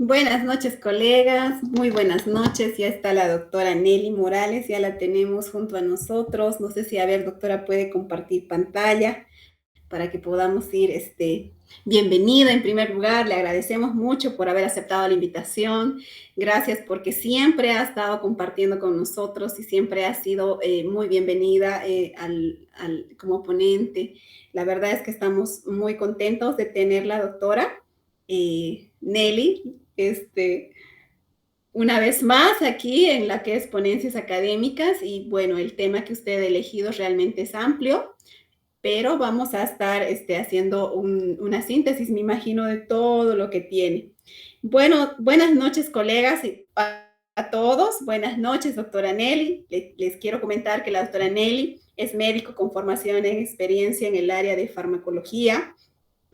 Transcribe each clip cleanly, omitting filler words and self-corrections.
Buenas noches, colegas. Muy buenas noches. Ya está la doctora Nelly Morales, ya la tenemos junto a nosotros. No sé si, a ver, doctora, puede compartir pantalla para que podamos ir, bienvenida. En primer lugar, le agradecemos mucho por haber aceptado la invitación. Gracias porque siempre ha estado compartiendo con nosotros y siempre ha sido muy bienvenida como ponente. La verdad es que estamos muy contentos de tenerla, doctora Nelly, una vez más aquí en la que es ponencias académicas y bueno, el tema que usted ha elegido realmente es amplio, pero vamos a estar haciendo una síntesis, me imagino, de todo lo que tiene. Bueno, buenas noches, colegas, a todos. Buenas noches, doctora Nelly. Les quiero comentar que la doctora Nelly es médico con formación en experiencia en el área de farmacología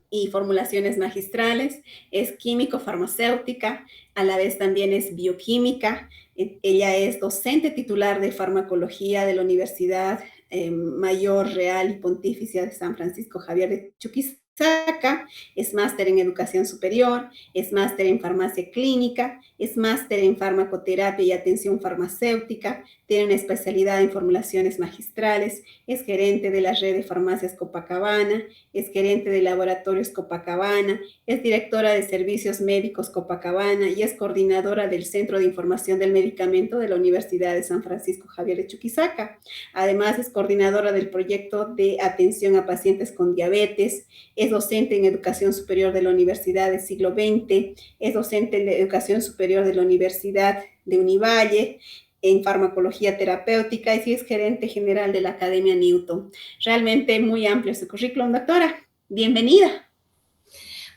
y formulaciones magistrales, es químico-farmacéutica, a la vez también es bioquímica. Ella es docente titular de farmacología de la Universidad Mayor Real y Pontificia de San Francisco Javier de Chuquisaca, es máster en educación superior, es máster en farmacia clínica, es máster en farmacoterapia y atención farmacéutica, tiene una especialidad en formulaciones magistrales, es gerente de la red de farmacias Copacabana, es gerente de laboratorios Copacabana, es directora de servicios médicos Copacabana y es coordinadora del Centro de Información del Medicamento de la Universidad de San Francisco Javier de Chuquisaca. Además, es coordinadora del proyecto de atención a pacientes con diabetes, es docente en educación superior de la Universidad del Siglo XX, es docente en educación superior de la Universidad de Univalle, en farmacología terapéutica y sí es gerente general de la Academia Newton. Realmente muy amplio su currículum, doctora. Bienvenida.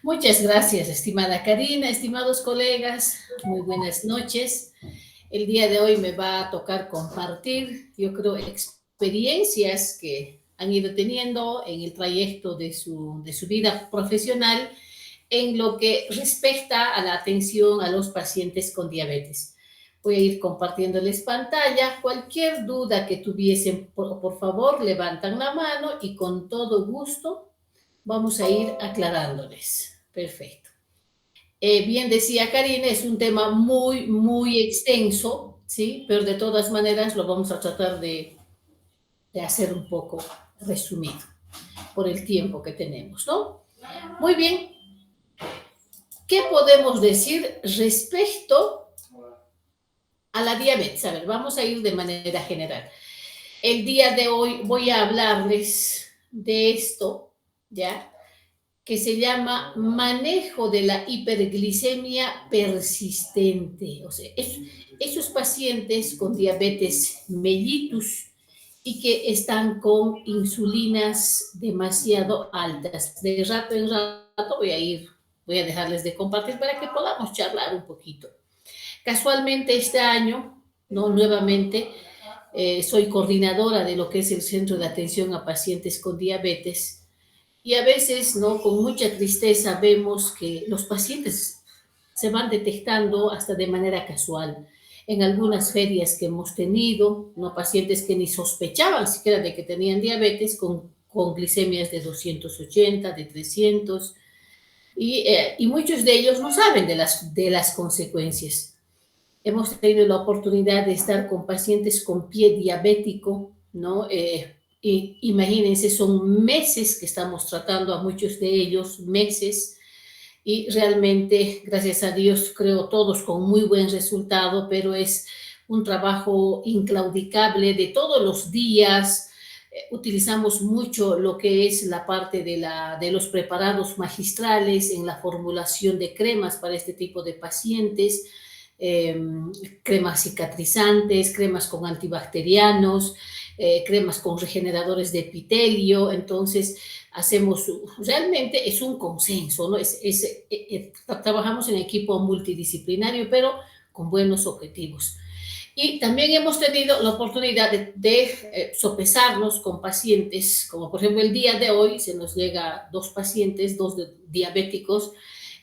Muchas gracias, estimada Karina, estimados colegas, muy buenas noches. El día de hoy me va a tocar compartir, yo creo, experiencias que han ido teniendo en el trayecto de su vida profesional en lo que respecta a la atención a los pacientes con diabetes. Voy a ir compartiéndoles pantalla. Cualquier duda que tuviesen, por favor, levantan la mano y con todo gusto vamos a ir aclarándoles. Perfecto. Bien decía Karina, es un tema muy extenso, ¿sí? Pero de todas maneras lo vamos a tratar de hacer un poco resumido por el tiempo que tenemos, ¿no? Muy bien. ¿Qué podemos decir respecto a la diabetes? A ver, vamos a ir de manera general. El día de hoy voy a hablarles de esto, ¿ya? Que se llama manejo de la hiperglicemia persistente. O sea, esos pacientes con diabetes mellitus y que están con insulinas demasiado altas. De rato en rato voy a dejarles de compartir para que podamos charlar un poquito. Casualmente este año, ¿no? Nuevamente, soy coordinadora de lo que es el Centro de Atención a Pacientes con Diabetes y a veces, ¿no? Con mucha tristeza vemos que los pacientes se van detectando hasta de manera casual. En algunas ferias que hemos tenido, ¿no? Pacientes que ni sospechaban siquiera de que tenían diabetes con glicemias de 280, de 300, y muchos de ellos no saben de las consecuencias. Hemos tenido la oportunidad de estar con pacientes con pie diabético, ¿no? Y imagínense, son meses que estamos tratando a muchos de ellos, meses, y realmente, gracias a Dios, creo todos con muy buen resultado, pero es un trabajo inclaudicable de todos los días. Utilizamos mucho lo que es la parte de los preparados magistrales en la formulación de cremas para este tipo de pacientes, eh, cremas cicatrizantes, cremas con antibacterianos, cremas con regeneradores de epitelio. Entonces, realmente es un consenso, ¿no? Trabajamos en equipo multidisciplinario, pero con buenos objetivos. Y también hemos tenido la oportunidad de sopesarnos con pacientes, como por ejemplo el día de hoy se nos llega dos pacientes, diabéticos,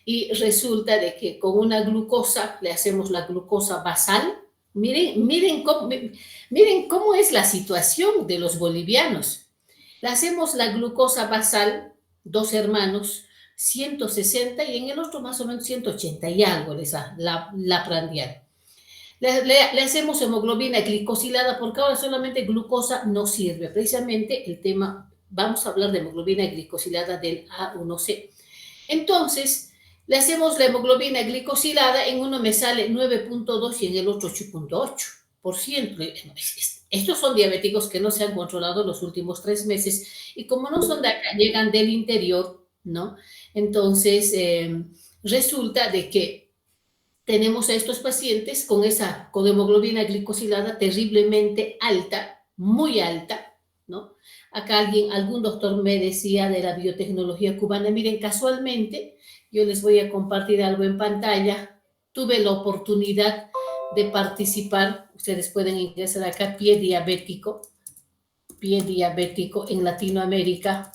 y resulta de que con una glucosa, le hacemos la glucosa basal. Miren cómo es la situación de los bolivianos. Le hacemos la glucosa basal, dos hermanos, 160 y en el otro más o menos 180 y algo la prandial. Le hacemos hemoglobina glicosilada porque ahora solamente glucosa no sirve. Precisamente el tema, vamos a hablar de hemoglobina glicosilada del A1C. Entonces, le hacemos la hemoglobina glicosilada, en uno me sale 9.2 y en el otro 8.8%. Estos son diabéticos que no se han controlado los últimos 3 meses y como no son de acá, llegan del interior, ¿no? Entonces, resulta de que tenemos a estos pacientes con hemoglobina glicosilada terriblemente alta, muy alta, ¿no? Acá algún doctor me decía de la biotecnología cubana, miren, casualmente, yo les voy a compartir algo en pantalla, tuve la oportunidad de participar, ustedes pueden ingresar acá, pie diabético en Latinoamérica.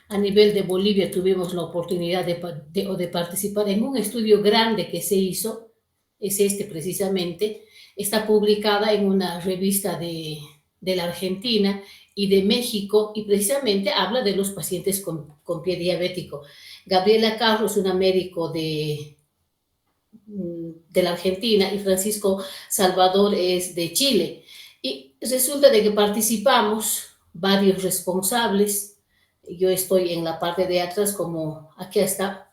A nivel de Bolivia tuvimos la oportunidad de participar en un estudio grande que se hizo, es este precisamente, está publicada en una revista de la Argentina y de México y precisamente habla de los pacientes con pie diabético. Gabriela Carro es una médico de la Argentina y Francisco Salvador es de Chile. Y resulta de que participamos varios responsables. Yo estoy en la parte de atrás, como aquí está,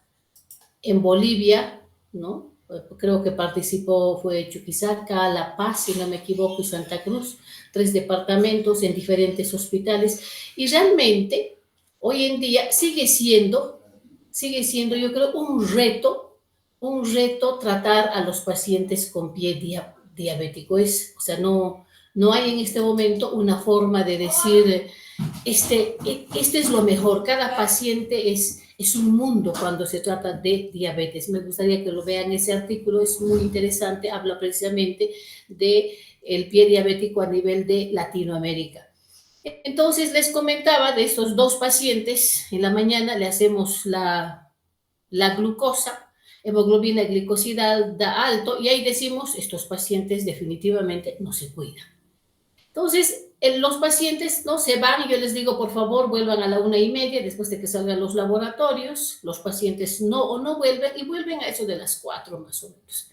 en Bolivia, ¿no? Creo que participó, fue Chuquisaca, La Paz, si no me equivoco, y Santa Cruz, 3 departamentos en diferentes hospitales. Y realmente, hoy en día sigue siendo, yo creo, un reto tratar a los pacientes con pie diabético. O sea, no hay en este momento una forma de decir este es lo mejor. Cada paciente es un mundo cuando se trata de diabetes. Me gustaría que lo vean, ese artículo es muy interesante, habla precisamente del pie diabético a nivel de Latinoamérica. Entonces les comentaba de estos 2 pacientes, en la mañana le hacemos la glucosa, hemoglobina glicosilada alto, y ahí decimos, estos pacientes definitivamente no se cuidan. Entonces, los pacientes no se van y yo les digo, por favor, vuelvan a la 1:30 después de que salgan los laboratorios. Los pacientes no vuelven y vuelven a eso de las 4 más o menos.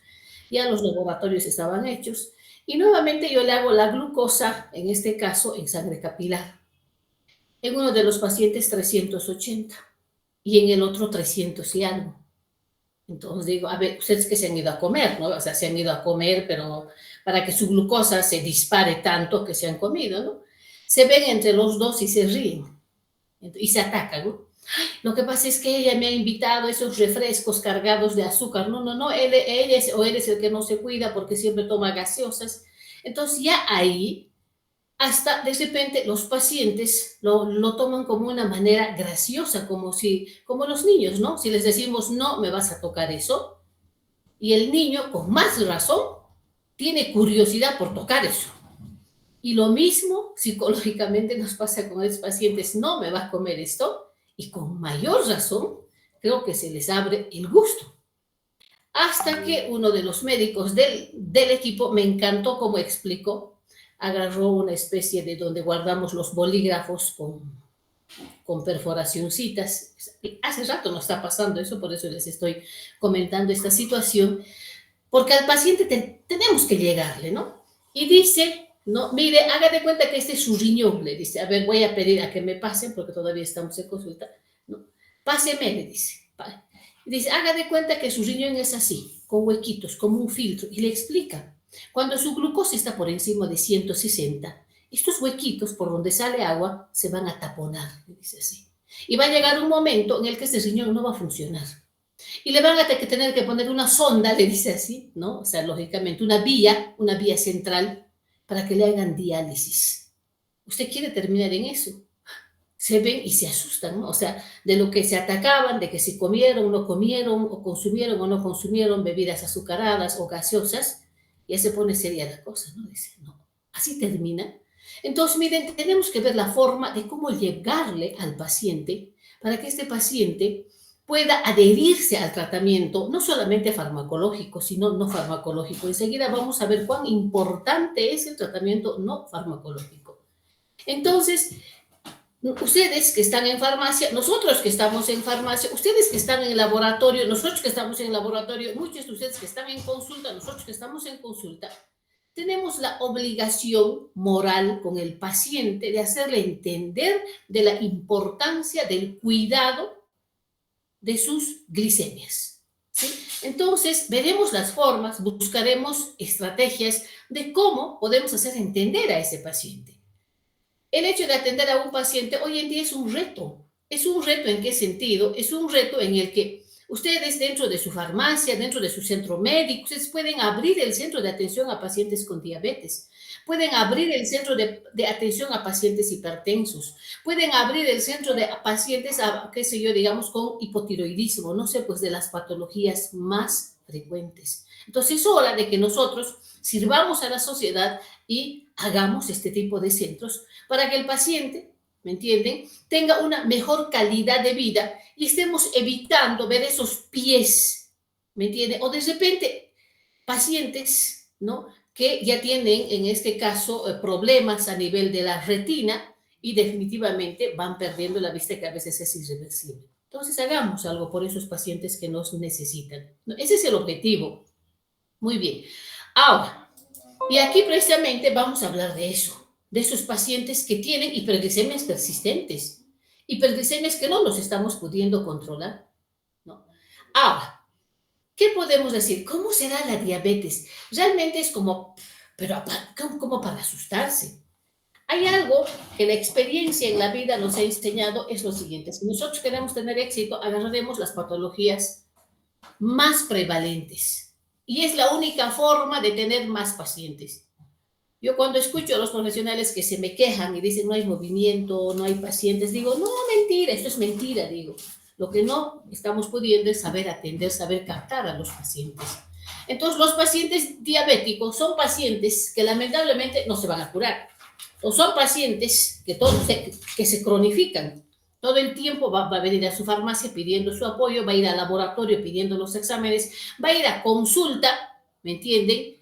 Ya los laboratorios estaban hechos y nuevamente yo le hago la glucosa, en este caso en sangre capilar. En uno de los pacientes 380 y en el otro 300 y algo. Entonces digo, a ver, ustedes que se han ido a comer, ¿no? O sea, se han ido a comer, pero para que su glucosa se dispare tanto que se han comido, ¿no? Se ven entre los dos y se ríen y se atacan, ¿no? Lo que pasa es que ella me ha invitado a esos refrescos cargados de azúcar. No, él es el que no se cuida porque siempre toma gaseosas. Entonces ya ahí, hasta de repente los pacientes lo toman como una manera graciosa, como los niños, ¿no? Si les decimos, no me vas a tocar eso, y el niño con más razón tiene curiosidad por tocar eso. Y lo mismo psicológicamente nos pasa con los pacientes, no me vas a comer esto, y con mayor razón creo que se les abre el gusto. Hasta que uno de los médicos del equipo, me encantó cómo explicó, agarró una especie de donde guardamos los bolígrafos con perforacioncitas. Hace rato no está pasando eso, por eso les estoy comentando esta situación, porque al paciente tenemos que llegarle, ¿no? Y dice, no, mire, haga de cuenta que este es su riñón, le dice, a ver, voy a pedir a que me pasen, porque todavía estamos en consulta, ¿no? Páseme, le dice. Dice, haga de cuenta que su riñón es así, con huequitos, como un filtro, y le explica. Cuando su glucosa está por encima de 160, estos huequitos por donde sale agua se van a taponar, dice así. Y va a llegar un momento en el que este riñón no va a funcionar. Y le van a tener que poner una sonda, le dice así, ¿no? O sea, lógicamente, una vía central para que le hagan diálisis. ¿Usted quiere terminar en eso? Se ven y se asustan, ¿no? O sea, de lo que se atacaban, de que si comieron, no comieron, o consumieron o no consumieron bebidas azucaradas o gaseosas, ya se pone seria la cosa, ¿no? Dice, no, así termina. Entonces, miren, tenemos que ver la forma de cómo llegarle al paciente para que este paciente pueda adherirse al tratamiento, no solamente farmacológico, sino no farmacológico. Enseguida vamos a ver cuán importante es el tratamiento no farmacológico. Entonces, Ustedes que están en farmacia, nosotros que estamos en farmacia, ustedes que están en el laboratorio, nosotros que estamos en el laboratorio, muchos de ustedes que están en consulta, nosotros que estamos en consulta, tenemos la obligación moral con el paciente de hacerle entender de la importancia del cuidado de sus glicemias. ¿Sí? Entonces, veremos las formas, buscaremos estrategias de cómo podemos hacer entender a ese paciente. El hecho de atender a un paciente hoy en día es un reto. ¿Es un reto en qué sentido? Es un reto en el que ustedes dentro de su farmacia, dentro de su centro médico, ustedes pueden abrir el centro de atención a pacientes con diabetes, pueden abrir el centro de atención a pacientes hipertensos, pueden abrir el centro de pacientes, qué sé yo, digamos, con hipotiroidismo, no sé, pues de las patologías más frecuentes. Entonces es hora de que nosotros sirvamos a la sociedad y hagamos este tipo de centros para que el paciente, ¿me entienden?, tenga una mejor calidad de vida y estemos evitando ver esos pies, ¿me entienden? O de repente pacientes, ¿no?, que ya tienen, en este caso, problemas a nivel de la retina y definitivamente van perdiendo la vista, que a veces es irreversible. Entonces, hagamos algo por esos pacientes que nos necesitan. Ese es el objetivo. Muy bien. Ahora, y aquí precisamente vamos a hablar de eso, de esos pacientes que tienen hiperglicemias persistentes, hiperglicemias que no los estamos pudiendo controlar, ¿no? Ahora, ¿qué podemos decir? ¿Cómo será la diabetes? Realmente es como, pero como para asustarse. Hay algo que la experiencia en la vida nos ha enseñado, es lo siguiente: si nosotros queremos tener éxito, agarraremos las patologías más prevalentes. Y es la única forma de tener más pacientes. Yo cuando escucho a los profesionales que se me quejan y dicen no hay movimiento, no hay pacientes, digo, no, mentira, esto es mentira, digo. Lo que no estamos pudiendo es saber atender, saber captar a los pacientes. Entonces, los pacientes diabéticos son pacientes que lamentablemente no se van a curar. O son pacientes que se cronifican. Todo el tiempo va a venir a su farmacia pidiendo su apoyo, va a ir al laboratorio pidiendo los exámenes, va a ir a consulta, ¿me entienden?,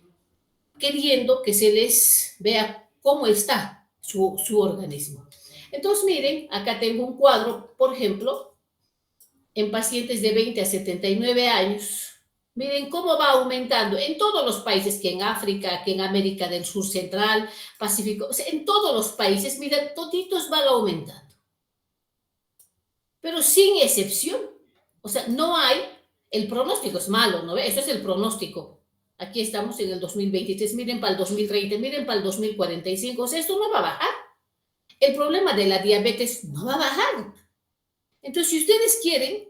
queriendo que se les vea cómo está su organismo. Entonces, miren, acá tengo un cuadro, por ejemplo, en pacientes de 20 a 79 años. Miren cómo va aumentando en todos los países, que en África, que en América del Sur Central, Pacífico, o sea, en todos los países, miren, toditos van aumentando. Pero sin excepción. O sea, no hay, el pronóstico es malo, ¿no ve? Eso es el pronóstico. Aquí estamos en el 2023, miren para el 2030, miren para el 2045, o sea, esto no va a bajar. El problema de la diabetes no va a bajar. Entonces, si ustedes quieren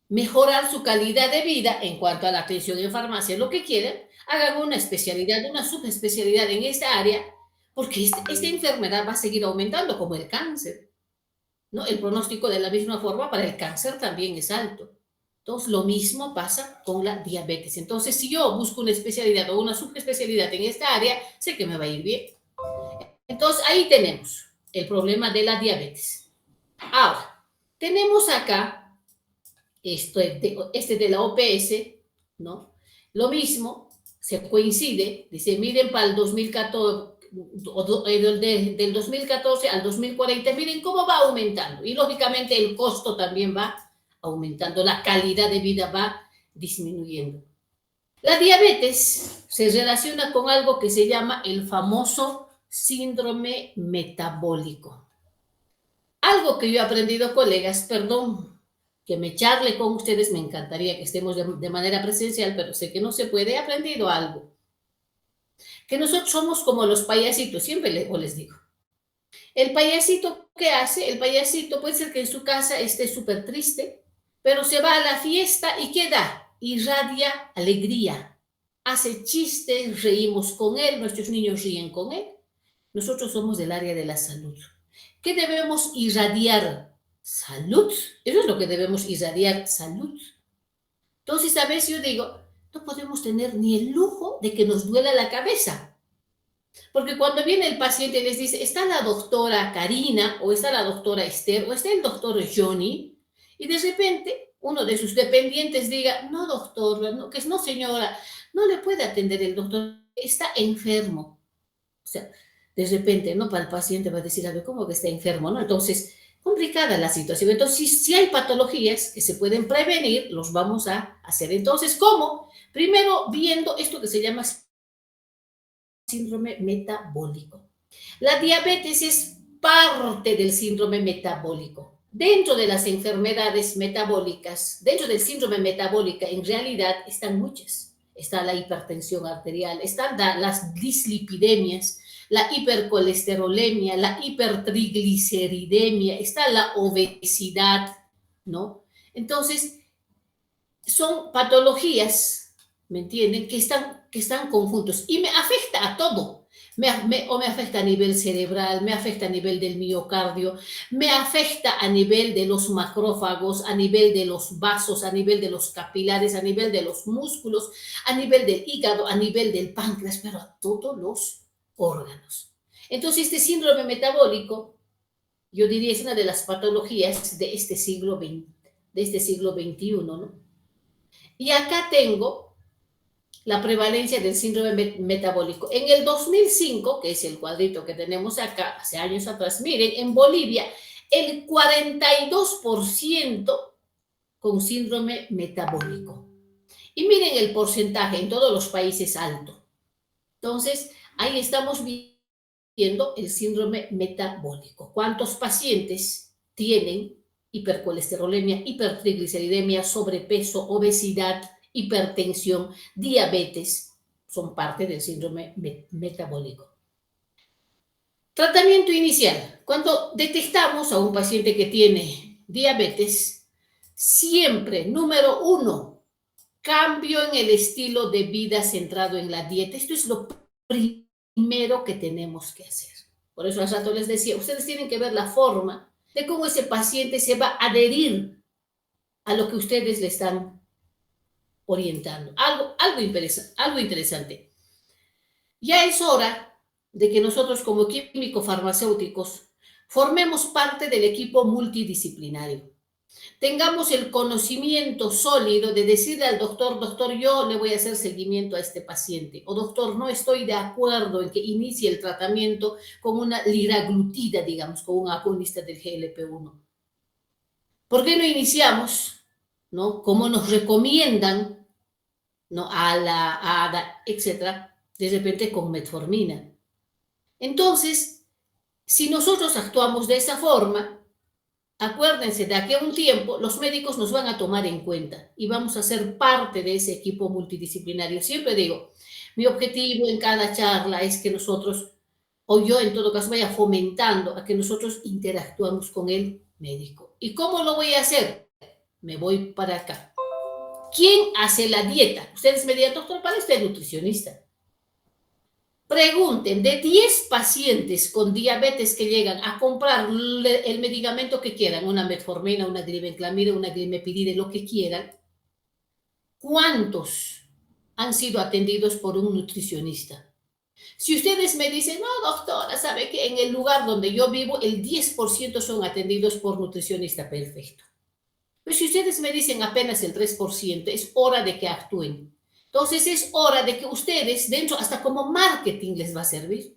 mejorar su calidad de vida en cuanto a la atención en farmacia, lo que quieran, hagan una especialidad, una subespecialidad en esta área, porque esta enfermedad va a seguir aumentando como el cáncer, ¿no? El pronóstico de la misma forma para el cáncer también es alto. Entonces, lo mismo pasa con la diabetes. Entonces, si yo busco una especialidad o una subespecialidad en esta área, sé que me va a ir bien. Entonces, ahí tenemos el problema de la diabetes. Ahora, tenemos acá este de la OPS, ¿no? Lo mismo, se coincide, dice, miren para el 2014, del 2014 al 2040, miren cómo va aumentando. Y lógicamente el costo también va aumentando, la calidad de vida va disminuyendo. La diabetes se relaciona con algo que se llama el famoso síndrome metabólico. Algo que yo he aprendido, colegas, perdón que me charle con ustedes, me encantaría que estemos de manera presencial, pero sé que no se puede, he aprendido algo. Que nosotros somos como los payasitos, siempre les digo. El payasito, ¿qué hace? El payasito puede ser que en su casa esté súper triste, pero se va a la fiesta y ¿qué da? Irradia alegría. Hace chistes, reímos con él, nuestros niños ríen con él. Nosotros somos del área de la salud. ¿Qué debemos irradiar? Salud. Eso es lo que debemos irradiar, salud. Entonces, a veces yo digo, no podemos tener ni el lujo de que nos duela la cabeza. Porque cuando viene el paciente y les dice, está la doctora Karina, o está la doctora Esther, o está el doctor Johnny, y de repente uno de sus dependientes diga, no doctor, no, que no señora, no le puede atender el doctor, está enfermo. O sea, de repente, ¿no? Para el paciente va a decir, a ver, ¿cómo que está enfermo? ¿No? Entonces, complicada la situación. Entonces, si hay patologías que se pueden prevenir, los vamos a hacer. Entonces, ¿cómo? Primero, viendo esto que se llama síndrome metabólico. La diabetes es parte del síndrome metabólico. Dentro de las enfermedades metabólicas, dentro del síndrome metabólica, en realidad están muchas. Está la hipertensión arterial, están las dislipidemias, la hipercolesterolemia, la hipertrigliceridemia, está la obesidad, ¿no? Entonces, son patologías, ¿me entienden? Que están conjuntos y me afecta a todo. Me afecta a nivel cerebral, me afecta a nivel del miocardio, me afecta a nivel de los macrófagos, a nivel de los vasos, a nivel de los capilares, a nivel de los músculos, a nivel del hígado, a nivel del páncreas, pero a todos los órganos. Entonces, este síndrome metabólico, yo diría, es una de las patologías de este siglo XXI, ¿no? Y acá tengo la prevalencia del síndrome metabólico. En el 2005, que es el cuadrito que tenemos acá, hace años atrás, miren, en Bolivia, el 42% con síndrome metabólico. Y miren el porcentaje, en todos los países alto. Entonces, ahí estamos viendo el síndrome metabólico. ¿Cuántos pacientes tienen hipercolesterolemia, hipertrigliceridemia, sobrepeso, obesidad, hipertensión, diabetes? Son parte del síndrome metabólico. Tratamiento inicial. Cuando detectamos a un paciente que tiene diabetes, siempre, número 1, cambio en el estilo de vida centrado en la dieta. Esto es lo primero que tenemos que hacer. Por eso hace rato les decía, ustedes tienen que ver la forma de cómo ese paciente se va a adherir a lo que ustedes le están orientando. Algo interesante. Ya es hora de que nosotros como químico farmacéuticos formemos parte del equipo multidisciplinario. Tengamos el conocimiento sólido de decirle al doctor, doctor, yo le voy a hacer seguimiento a este paciente, o doctor, no estoy de acuerdo en que inicie el tratamiento con una liraglutida, digamos, con un agonista del GLP-1. ¿Por qué no iniciamos, no, como nos recomiendan, no, a la ADA, etcétera, de repente con metformina? Entonces, si nosotros actuamos de esa forma, acuérdense, de aquí a un tiempo los médicos nos van a tomar en cuenta y vamos a ser parte de ese equipo multidisciplinario. Siempre digo, mi objetivo en cada charla es que nosotros, o yo en todo caso, vaya fomentando a que nosotros interactuamos con el médico. ¿Y cómo lo voy a hacer? Me voy para acá. ¿Quién hace la dieta? Ustedes me dirán, doctor, para usted es nutricionista. Pregunten, de 10 pacientes con diabetes que llegan a comprar el medicamento que quieran, una metformina, una glibenclamida, una glimepiride, lo que quieran, ¿cuántos han sido atendidos por un nutricionista? Si ustedes me dicen, no, doctora, sabe que en el lugar donde yo vivo el 10% son atendidos por nutricionista, perfecto. Pero si ustedes me dicen apenas el 3%, es hora de que actúen. Entonces es hora de que ustedes, dentro, hasta como marketing les va a servir.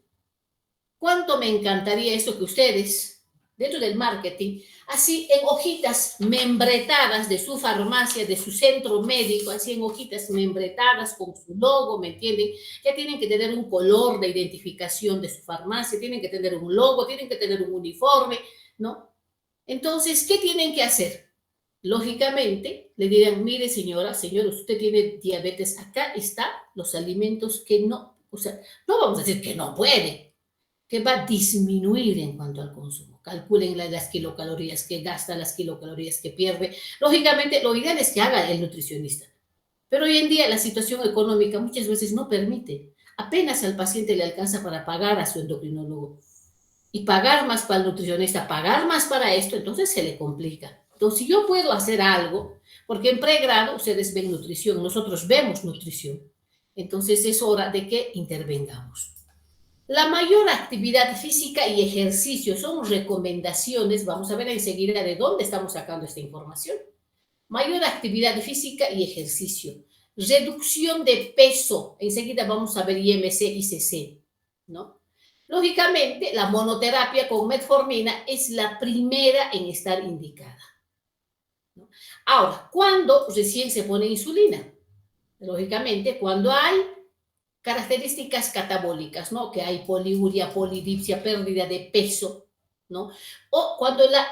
¿Cuánto me encantaría esto que ustedes, dentro del marketing, así en hojitas membretadas de su farmacia, de su centro médico, así en hojitas membretadas con su logo, ¿me entienden? Ya tienen que tener un color de identificación de su farmacia, tienen que tener un logo, tienen que tener un uniforme, ¿no? Entonces, ¿qué tienen que hacer? Lógicamente, le dirán, mire señora, señor, usted tiene diabetes, acá están los alimentos que no, o sea, no vamos a decir que no puede, que va a disminuir en cuanto al consumo. Calculen las kilocalorías que gasta, las kilocalorías que pierde. Lógicamente, lo ideal es que haga el nutricionista. Pero hoy en día la situación económica muchas veces no permite. Apenas al paciente le alcanza para pagar a su endocrinólogo. Y pagar más para el nutricionista, pagar más para esto, entonces se le complica. Entonces, si yo puedo hacer algo, porque en pregrado ustedes ven nutrición, nosotros vemos nutrición, entonces es hora de que intervengamos. La mayor actividad física y ejercicio son recomendaciones, vamos a ver enseguida de dónde estamos sacando esta información. Mayor actividad física y ejercicio. Reducción de peso, enseguida vamos a ver IMC y CC, ¿no? Lógicamente, la monoterapia con metformina es la primera en estar indicada, ¿no? Ahora, ¿cuándo recién se pone insulina? Lógicamente, cuando hay características catabólicas, ¿no? Que hay poliuria, polidipsia, pérdida de peso, ¿no? O cuando la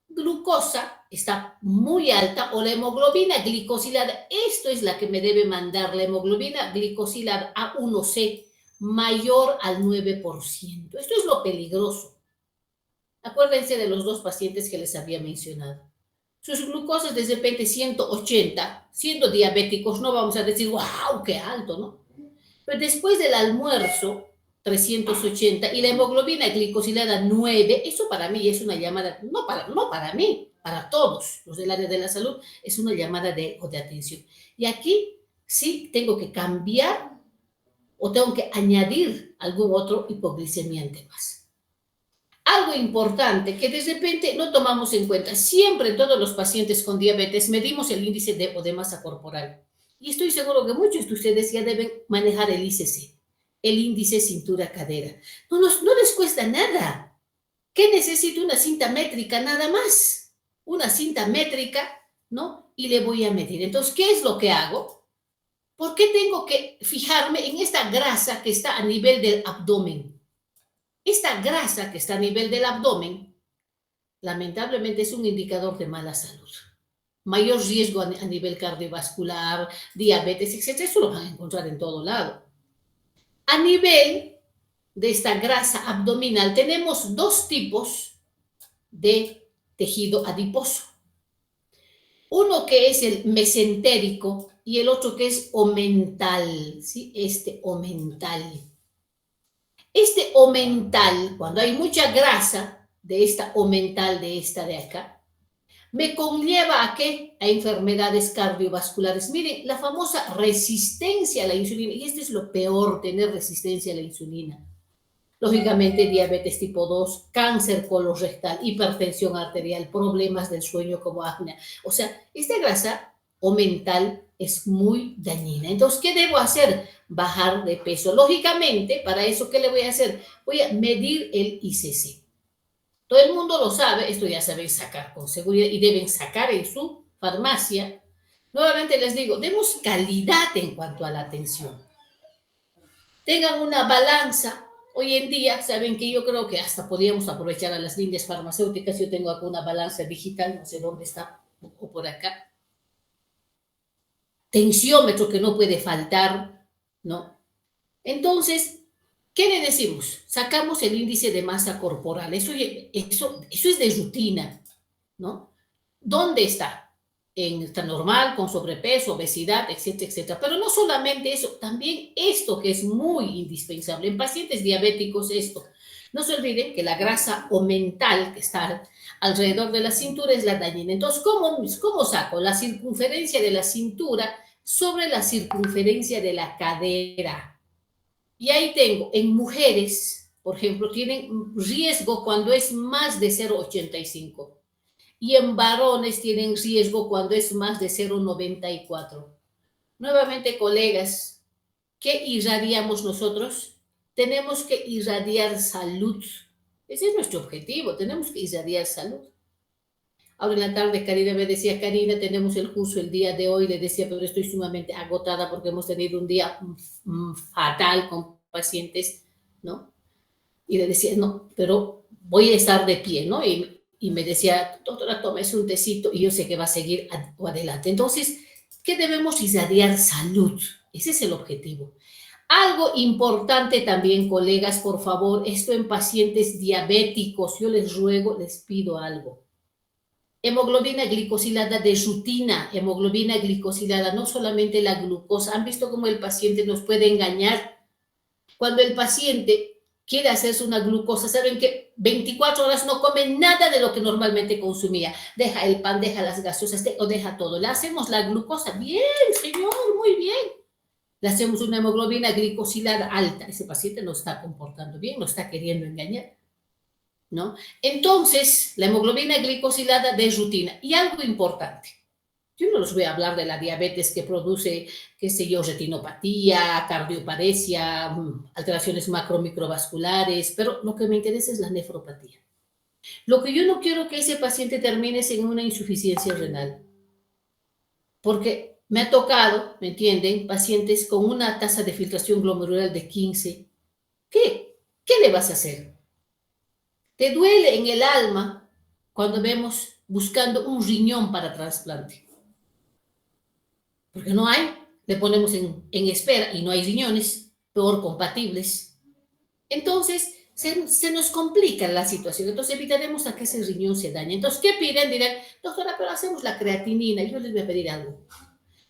glucosa está muy alta o la hemoglobina glicosilada, esto es la que me debe mandar, la hemoglobina glicosilada A1C mayor al 9%. Esto es lo peligroso. Acuérdense de los dos pacientes que les había mencionado. Sus glucosas de repente 180, siendo diabéticos, no vamos a decir, wow, qué alto, ¿no? Pero después del almuerzo, 380 y la hemoglobina glicosilada 9, eso para mí es una llamada, no para mí, para todos los del área de la salud, es una llamada de atención. Y aquí sí tengo que cambiar o tengo que añadir algún otro hipoglicemiante más. Algo importante que de repente no tomamos en cuenta, siempre en todos los pacientes con diabetes medimos el índice de masa corporal. Y estoy seguro que muchos de ustedes ya deben manejar el ICC, el índice cintura-cadera. No les cuesta nada. ¿Qué necesito? Una cinta métrica nada más. Una cinta métrica, ¿no? Y le voy a medir. Entonces, ¿qué es lo que hago? ¿Por qué tengo que fijarme en esta grasa que está a nivel del abdomen? Esta grasa que está a nivel del abdomen, lamentablemente es un indicador de mala salud. Mayor riesgo a nivel cardiovascular, diabetes, etc. Eso lo van a encontrar en todo lado. A nivel de esta grasa abdominal tenemos dos tipos de tejido adiposo. Uno que es el mesentérico y el otro que es omental, ¿sí? Omental. Este omental, cuando hay mucha grasa de esta omental, de esta de acá, me conlleva a qué? A enfermedades cardiovasculares. Miren, la famosa resistencia a la insulina, y esto es lo peor, tener resistencia a la insulina. Lógicamente, diabetes tipo 2, cáncer colorectal, hipertensión arterial, problemas del sueño como apnea. O sea, esta grasa omental es muy dañina. Entonces, ¿qué debo hacer? Bajar de peso. Lógicamente, para eso, ¿qué le voy a hacer? Voy a medir el ICC. Todo el mundo lo sabe, esto ya saben sacar con seguridad y deben sacar en su farmacia. Nuevamente les digo, demos calidad en cuanto a la atención. Tengan una balanza. Hoy en día, saben que yo creo que hasta podríamos aprovechar a las líneas farmacéuticas. Yo tengo acá una balanza digital, no sé dónde está, o por acá. Tensiómetro que no puede faltar, ¿no? Entonces, ¿qué le decimos? Sacamos el índice de masa corporal. Eso es de rutina, ¿no? ¿Dónde está? Está normal, con sobrepeso, obesidad, etcétera, etcétera. Pero no solamente eso, también esto que es muy indispensable. En pacientes diabéticos, esto. No se olviden que la grasa omental que está alrededor de la cintura es la dañina. Entonces, ¿cómo saco la circunferencia de la cintura sobre la circunferencia de la cadera? Y ahí tengo, en mujeres, por ejemplo, tienen riesgo cuando es más de 0,85. Y en varones tienen riesgo cuando es más de 0,94. Nuevamente, colegas, ¿qué irradiamos nosotros? Tenemos que irradiar salud. Ese es nuestro objetivo, tenemos que irradiar salud. Ahora en la tarde Karina me decía, Karina, tenemos el curso el día de hoy. Le decía, pero estoy sumamente agotada porque hemos tenido un día fatal con pacientes, ¿no? Y le decía, no, pero voy a estar de pie, ¿no? Y me decía, doctora, tómese un tecito y yo sé que va a seguir adelante. Entonces, ¿qué debemos irradiar? Salud. Ese es el objetivo. Algo importante también, colegas, por favor, esto en pacientes diabéticos, yo les ruego, les pido algo. Hemoglobina glicosilada de rutina, hemoglobina glicosilada, no solamente la glucosa. ¿Han visto cómo el paciente nos puede engañar? Cuando el paciente quiere hacerse una glucosa, saben que 24 horas no come nada de lo que normalmente consumía. Deja el pan, deja las gaseosas, o deja todo. Le hacemos la glucosa, bien, señor, muy bien. Le hacemos una hemoglobina glicosilada alta. Ese paciente no está comportando bien, no está queriendo engañar, ¿no? Entonces, la hemoglobina glicosilada de rutina. Y algo importante, Yo no les voy a hablar de la diabetes que produce, qué sé yo, retinopatía, cardioparesia, alteraciones macromicrovasculares, pero lo que me interesa es la nefropatía. Lo que yo no quiero que ese paciente termine es en una insuficiencia renal, porque me ha tocado, ¿me entienden?, pacientes con una tasa de filtración glomerular de 15. ¿Qué le vas a hacer? Te duele en el alma cuando vemos buscando un riñón para trasplante. Porque no hay, le ponemos en espera y no hay riñones, peor compatibles. Entonces, se nos complica la situación. Entonces, evitaremos a que ese riñón se dañe. Entonces, ¿qué piden? Dirán, doctora, pero hacemos la creatinina. Yo les voy a pedir algo.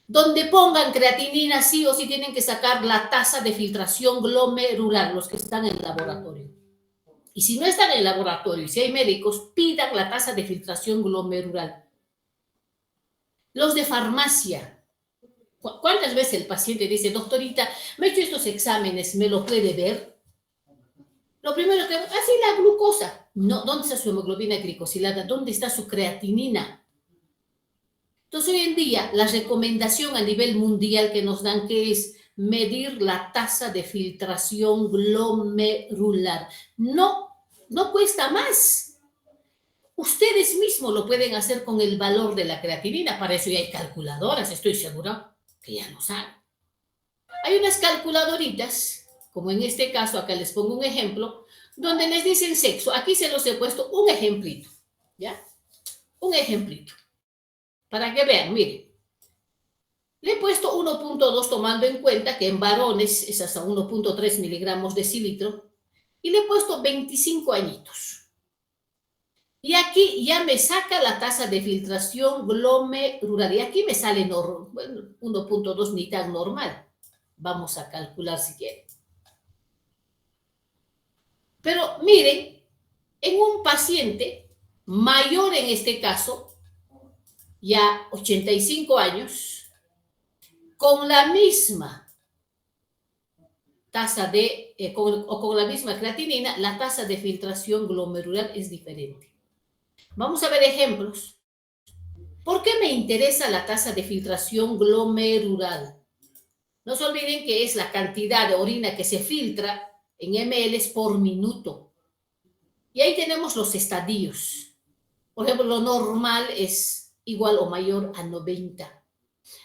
Donde pongan creatinina, sí o sí tienen que sacar la tasa de filtración glomerular, los que están en el laboratorio. Y si no están en el laboratorio, si hay médicos, pidan la tasa de filtración glomerular. Los de farmacia. ¿Cuántas veces el paciente dice, doctorita, me he hecho estos exámenes, ¿me lo puede ver? Lo primero que, así la glucosa. No, ¿dónde está su hemoglobina glicosilada? ¿Dónde está su creatinina? Entonces, hoy en día, la recomendación a nivel mundial que nos dan, que es medir la tasa de filtración glomerular. No cuesta más. Ustedes mismos lo pueden hacer con el valor de la creatinina. Para eso ya hay calculadoras, estoy segura que ya lo saben. Hay unas calculadoritas, como en este caso, acá les pongo un ejemplo, donde les dicen sexo. Aquí se los he puesto un ejemplito, ¿ya? Un ejemplito. Para que vean, miren. Le he puesto 1.2 tomando en cuenta que en varones es hasta 1.3 miligramos decilitro. Y le he puesto 25 añitos. Y aquí ya me saca la tasa de filtración glomerular. Y aquí me sale 1.2 ni tan normal. Vamos a calcular si quieren. Pero miren, en un paciente mayor en este caso, ya 85 años, con la misma tasa de, con la misma creatinina, la tasa de filtración glomerular es diferente. Vamos a ver ejemplos. ¿Por qué me interesa la tasa de filtración glomerular? No se olviden que es la cantidad de orina que se filtra en ml por minuto. Y ahí tenemos los estadios. Por ejemplo, lo normal es igual o mayor a 90.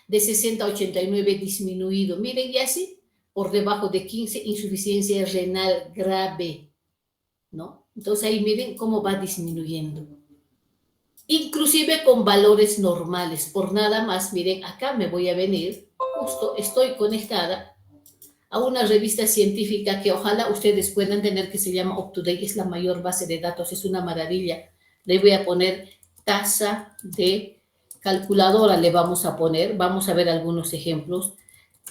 De 60 a 89 disminuido. Miren, y así, por debajo de 15, insuficiencia renal grave, ¿no? Entonces ahí miren cómo va disminuyendo. Inclusive con valores normales. Por nada más, miren, acá me voy a venir, justo estoy conectada a una revista científica que ojalá ustedes puedan tener, que se llama UpToDate, es la mayor base de datos, es una maravilla. Le voy a poner tasa de calculadora, le vamos a poner, vamos a ver algunos ejemplos.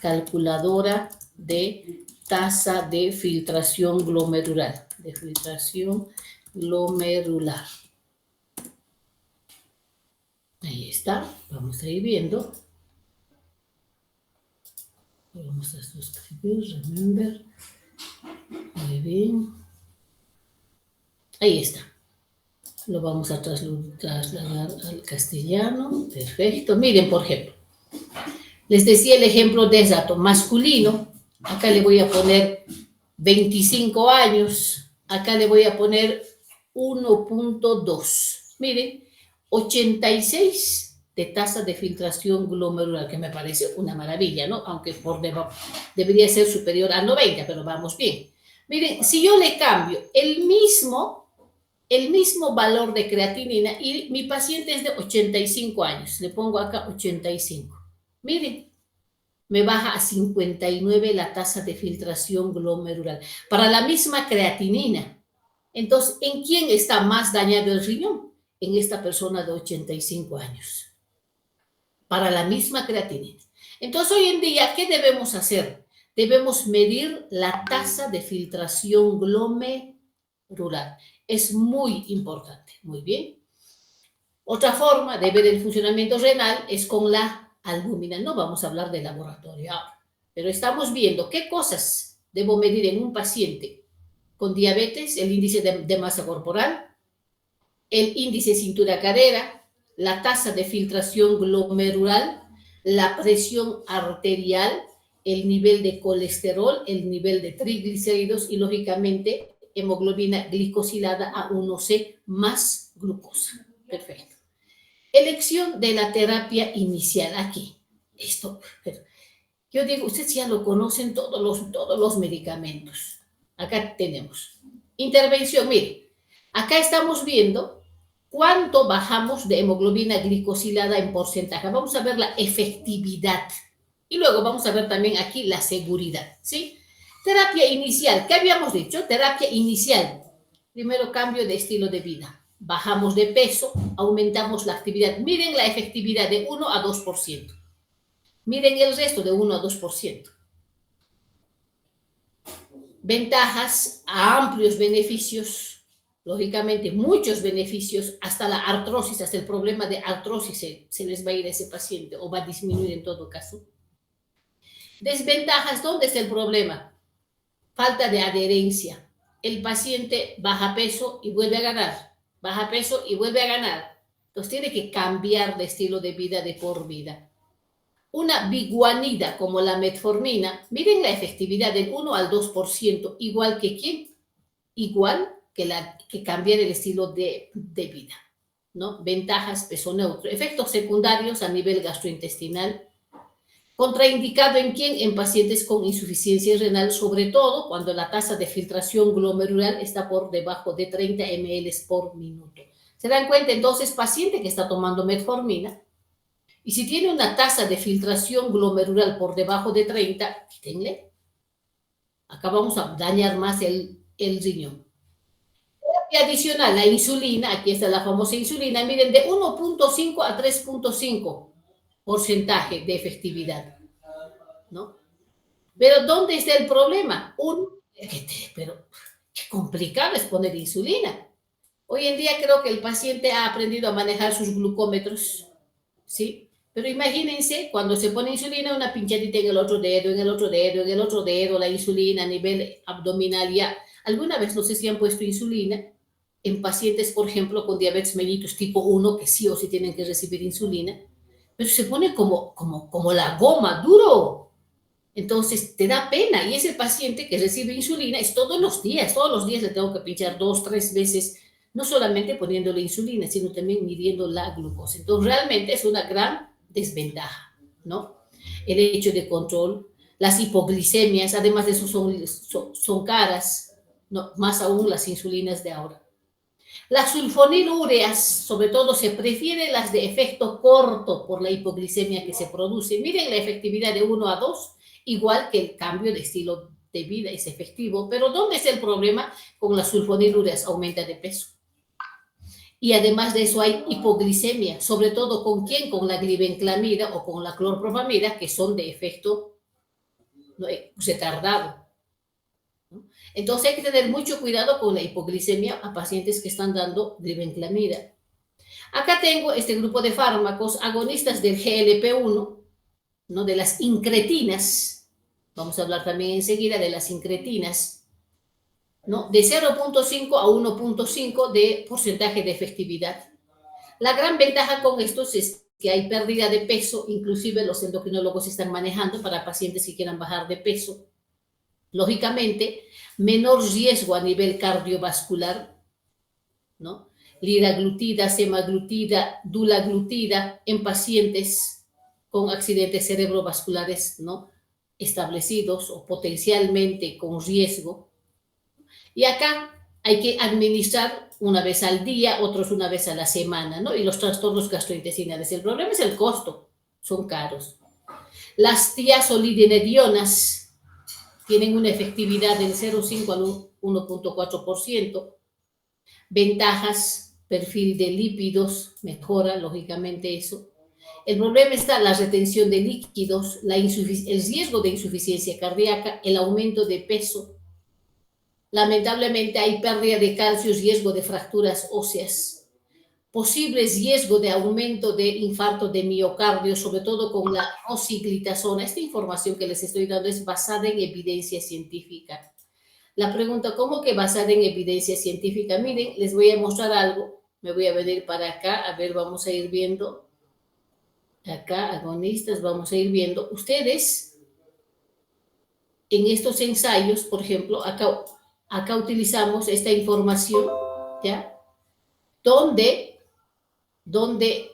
Calculadora de tasa de filtración glomerular, Ahí está, vamos a ir viendo. Vamos a suscribir, remember. Muy bien. Ahí está. Lo vamos a trasladar al castellano. Perfecto. Miren, por ejemplo. Les decía el ejemplo de dato masculino. Acá le voy a poner 25 años. Acá le voy a poner 1.2. Miren, 86 de tasa de filtración glomerular, que me parece una maravilla, ¿no? Aunque por debajo debería ser superior a 90, pero vamos bien. Miren, si yo le cambio el mismo valor de creatinina y mi paciente es de 85 años, le pongo acá 85. Miren, me baja a 59 la tasa de filtración glomerular para la misma creatinina. Entonces, ¿en quién está más dañado el riñón? En esta persona de 85 años. Para la misma creatinina. Entonces, hoy en día, ¿qué debemos hacer? Debemos medir la tasa de filtración glomerular. Es muy importante. Muy bien. Otra forma de ver el funcionamiento renal es con la albúmina. No vamos a hablar de laboratorio ahora, pero estamos viendo qué cosas debo medir en un paciente con diabetes, el índice de masa corporal, el índice cintura-cadera, la tasa de filtración glomerular, la presión arterial, el nivel de colesterol, el nivel de triglicéridos y, lógicamente, hemoglobina glicosilada A1C más glucosa. Perfecto. Elección de la terapia inicial. Aquí, esto, yo digo, ustedes ya lo conocen todos los medicamentos. Acá tenemos intervención. Mire, acá estamos viendo cuánto bajamos de hemoglobina glicosilada en porcentaje. Vamos a ver la efectividad y luego vamos a ver también aquí la seguridad, ¿sí? Terapia inicial. ¿Qué habíamos dicho? Terapia inicial. Primero, cambio de estilo de vida. Bajamos de peso, aumentamos la actividad. Miren la efectividad de 1 a 2%. Miren el resto de 1 a 2%. Ventajas a amplios beneficios, lógicamente muchos beneficios, hasta la artrosis, hasta el problema de artrosis se les va a ir a ese paciente o va a disminuir en todo caso. Desventajas, ¿dónde está el problema? Falta de adherencia. El paciente baja peso y vuelve a ganar, baja peso y vuelve a ganar. Entonces tiene que cambiar de estilo de vida de por vida. Una biguanida como la metformina, miren la efectividad del 1 al 2%, igual que ¿quién? Igual que cambiar el estilo de vida, ¿no? Ventajas, peso neutro. Efectos secundarios a nivel gastrointestinal. Contraindicado en quién? En pacientes con insuficiencia renal, sobre todo cuando la tasa de filtración glomerular está por debajo de 30 ml por minuto. ¿Se dan cuenta? Entonces, paciente que está tomando metformina, y si tiene una tasa de filtración glomerular por debajo de 30, quítenle. Acá vamos a dañar más el riñón. Terapia adicional, la insulina, aquí está la famosa insulina, miren, de 1.5 a 3.5 porcentaje de efectividad, ¿no? Pero ¿dónde está el problema? Pero qué complicado es poner insulina. Hoy en día creo que el paciente ha aprendido a manejar sus glucómetros, ¿sí? Pero imagínense, cuando se pone insulina, una pinchadita en el otro dedo, en el otro dedo, en el otro dedo, la insulina a nivel abdominal ya. ¿Alguna vez no sé si han puesto insulina en pacientes, por ejemplo, con diabetes mellitus tipo 1, que sí o sí tienen que recibir insulina? Pero se pone como la goma, duro. Entonces te da pena. Y ese paciente que recibe insulina es todos los días le tengo que pinchar 2, 3 veces, no solamente poniéndole insulina, sino también midiendo la glucosa. Entonces realmente es una gran desventaja, ¿no? El hecho de control, las hipoglicemias, además de eso son caras, ¿no? Más aún las insulinas de ahora. Las sulfonilureas, sobre todo, se prefieren las de efecto corto por la hipoglicemia que se produce. Miren la efectividad de 1 a 2, igual que el cambio de estilo de vida es efectivo. Pero ¿dónde es el problema? Con las sulfonilureas aumenta de peso. Y además de eso hay hipoglicemia, sobre todo ¿con quién? Con la glibenclamida o con la clorpromamida, que son de efecto retardado. Entonces hay que tener mucho cuidado con la hipoglicemia a pacientes que están dando glibenclamida. Acá tengo este grupo de fármacos agonistas del GLP-1, ¿no? De las incretinas. Vamos a hablar también enseguida de las incretinas, ¿no? De 0.5 a 1.5 de porcentaje de efectividad. La gran ventaja con estos es que hay pérdida de peso, inclusive los endocrinólogos están manejando para pacientes que quieran bajar de peso. Lógicamente, menor riesgo a nivel cardiovascular, ¿no? Liraglutida, semaglutida, dulaglutida en pacientes con accidentes cerebrovasculares, ¿no? Establecidos o potencialmente con riesgo. Y acá hay que administrar una vez al día, otros una vez a la semana, ¿no? Y los trastornos gastrointestinales. El problema es el costo, son caros. Las tiazolidinedionas tienen una efectividad del 0,5 al 1.4%. Ventajas, perfil de lípidos, mejora lógicamente eso. El problema está la retención de líquidos, el riesgo de insuficiencia cardíaca, el aumento de peso. Lamentablemente hay pérdida de calcio, riesgo de fracturas óseas, posible riesgo de aumento de infarto de miocardio, sobre todo con la rosiglitazona. Esta información que les estoy dando es basada en evidencia científica. La pregunta, ¿cómo que basada en evidencia científica? Miren, les voy a mostrar algo, Me voy a venir para acá, a ver, vamos a ir viendo. Acá, agonistas, vamos a ir viendo. Ustedes, en estos ensayos, por ejemplo, acá utilizamos esta información, ¿ya? Donde, donde,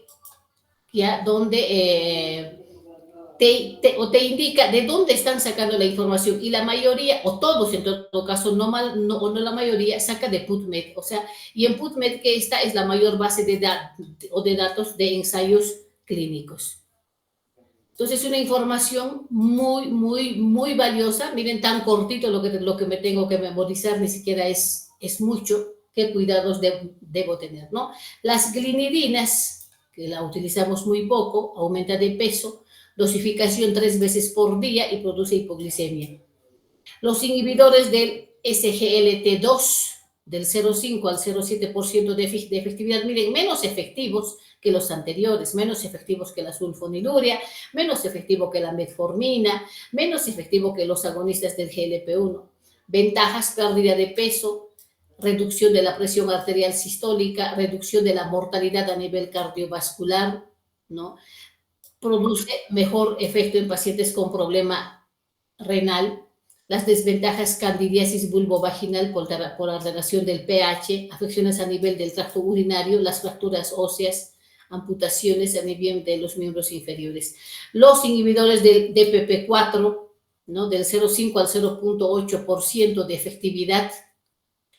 ¿ya? Donde te indica de dónde están sacando la información, y la mayoría, o todos en todo caso, no la mayoría, saca de PubMed, o sea, y en PubMed, que esta es la mayor base de datos de ensayos clínicos. Entonces, es una información muy valiosa. Miren, tan cortito lo que me tengo que memorizar, ni siquiera es mucho. Qué cuidados debo tener, ¿no? Las glinidinas, que la utilizamos muy poco, aumenta de peso, dosificación 3 veces por día y produce hipoglicemia. Los inhibidores del SGLT2, del 0,5 al 0,7% de efectividad, miren, menos efectivos que los anteriores, menos efectivos que la sulfonilurea, menos efectivo que la metformina, menos efectivo que los agonistas del GLP-1. Ventajas: pérdida de peso, reducción de la presión arterial sistólica, reducción de la mortalidad a nivel cardiovascular, ¿no? Produce mejor efecto en pacientes con problema renal. Las desventajas: candidiasis vulvovaginal por alteración del pH, afecciones a nivel del tracto urinario, las fracturas óseas, amputaciones a nivel de los miembros inferiores. Los inhibidores del DPP4, ¿no? Del 0,5 al 0,8% de efectividad,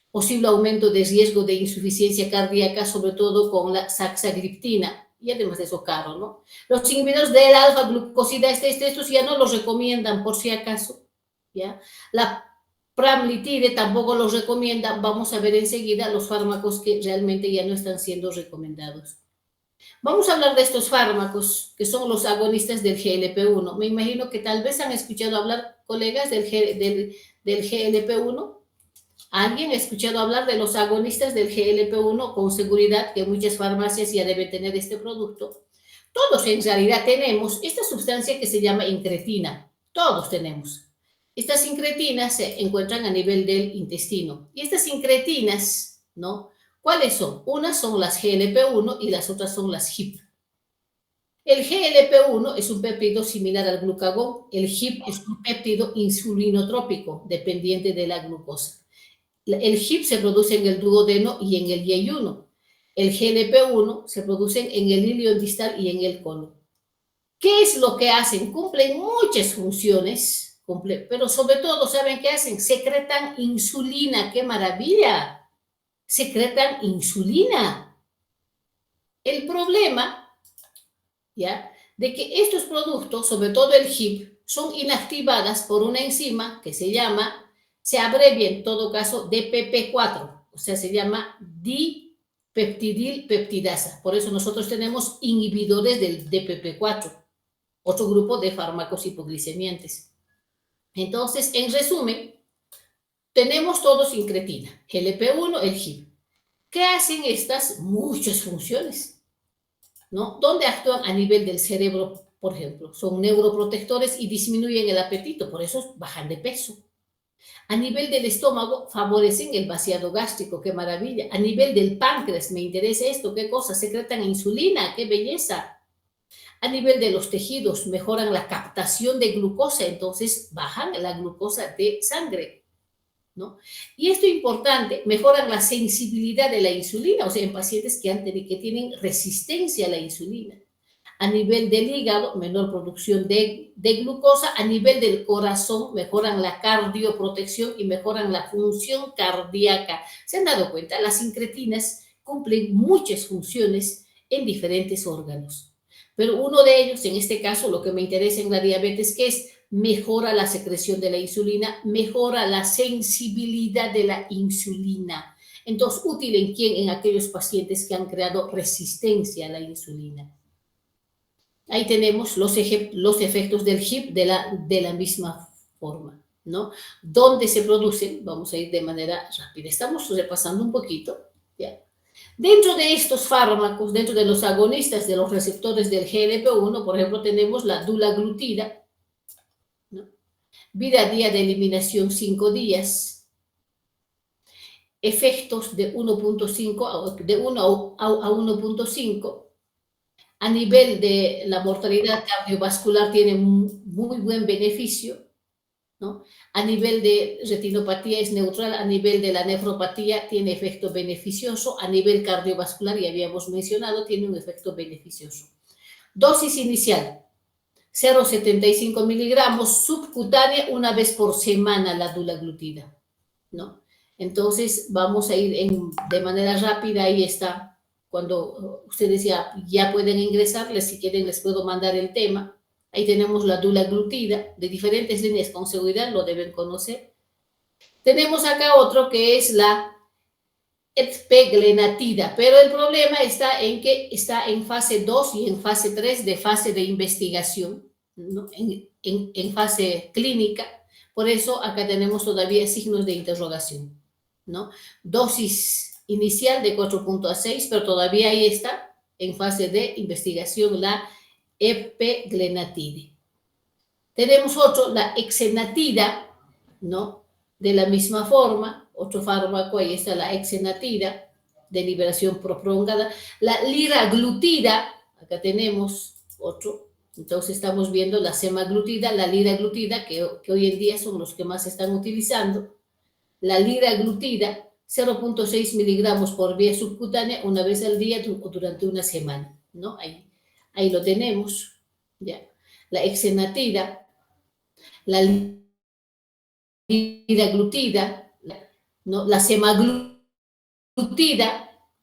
posible aumento de riesgo de insuficiencia cardíaca, sobre todo con la saxagliptina, y además de eso caro, ¿no? Los inhibidores de la alfa-glucosidasa, estos ya no los recomiendan por si acaso, ¿ya? La pramlitide tampoco los recomienda. Vamos a ver enseguida los fármacos que realmente ya no están siendo recomendados. Vamos a hablar de estos fármacos, que son los agonistas del GLP-1. Me imagino que tal vez han escuchado hablar, colegas, del GLP-1. ¿Alguien ha escuchado hablar de los agonistas del GLP-1? Con seguridad que muchas farmacias ya deben tener este producto. Todos en realidad tenemos esta sustancia que se llama incretina. Todos tenemos. Estas incretinas se encuentran a nivel del intestino. Y estas incretinas, ¿no? ¿Cuáles son? Unas son las GLP-1 y las otras son las HIP. El GLP-1 es un péptido similar al glucagón. El HIP es un péptido insulinotrópico dependiente de la glucosa. El HIP se produce en el duodeno y en el yeyuno. El GLP-1 se produce en el ilio distal y en el colon. ¿Qué es lo que hacen? Cumplen muchas funciones, pero sobre todo, ¿saben qué hacen? Secretan insulina. ¡Qué maravilla! Secretan insulina. El problema, ¿ya?, de que estos productos, sobre todo el HIP, son inactivadas por una enzima que se abrevia en todo caso DPP4, o sea, se llama dipeptidilpeptidasa. Por eso nosotros tenemos inhibidores del DPP4, otro grupo de fármacos hipoglicemiantes. Entonces, en resumen, tenemos todos incretina, GLP-1, el HIP. ¿Qué hacen estas? Muchas funciones, ¿no? ¿Dónde actúan? A nivel del cerebro, por ejemplo. Son neuroprotectores y disminuyen el apetito, por eso bajan de peso. A nivel del estómago, favorecen el vaciado gástrico. ¡Qué maravilla! A nivel del páncreas, me interesa esto, ¿qué cosa? Secretan insulina, ¡qué belleza! A nivel de los tejidos, mejoran la captación de glucosa, entonces bajan la glucosa de sangre, ¿no? Y esto es importante, mejoran la sensibilidad de la insulina, o sea, en pacientes que tienen resistencia a la insulina. A nivel del hígado, menor producción de glucosa. A nivel del corazón, mejoran la cardioprotección y mejoran la función cardíaca. ¿Se han dado cuenta? Las incretinas cumplen muchas funciones en diferentes órganos. Pero uno de ellos, en este caso, lo que me interesa en la diabetes, que es mejora la secreción de la insulina, mejora la sensibilidad de la insulina. Entonces, útil en quién? En aquellos pacientes que han creado resistencia a la insulina. Ahí tenemos los efectos del HIP de la misma forma, ¿no? ¿Dónde se producen? Vamos a ir de manera rápida. Estamos repasando un poquito, ¿ya? Dentro de estos fármacos, dentro de los agonistas de los receptores del GLP-1, por ejemplo, tenemos la dulaglutida, ¿no? Vida día de eliminación 5 días. efectos de 1.5, de 1 a 1.5. A nivel de la mortalidad cardiovascular tiene muy buen beneficio, ¿no? A nivel de retinopatía es neutral, a nivel de la nefropatía tiene efecto beneficioso, a nivel cardiovascular, ya habíamos mencionado, tiene un efecto beneficioso. Dosis inicial, 0,75 miligramos subcutánea una vez por semana la dulaglutida, ¿no? Entonces vamos a ir de manera rápida, ahí está. Cuando ustedes ya pueden ingresarles, si quieren les puedo mandar el tema. Ahí tenemos la dulaglutida de diferentes líneas, con seguridad lo deben conocer. Tenemos acá otro que es la epeglenatida, pero el problema está en que está en fase 2 y en fase 3 de fase de investigación, ¿no? En fase clínica. Por eso acá tenemos todavía signos de interrogación, ¿no? Dosis inicial de 4.6, pero todavía ahí está en fase de investigación la epeglenatide. Tenemos otro, la exenatida, ¿no? De la misma forma, otro fármaco, ahí está la exenatida, de liberación prolongada. La liraglutida, acá tenemos otro. Entonces estamos viendo la semaglutida, la liraglutida, que hoy en día son los que más se están utilizando. La liraglutida, 0.6 miligramos por vía subcutánea una vez al día durante una semana, ¿no? Ahí lo tenemos, ¿ya? La exenatida, la liraglutida, ¿no? La semaglutida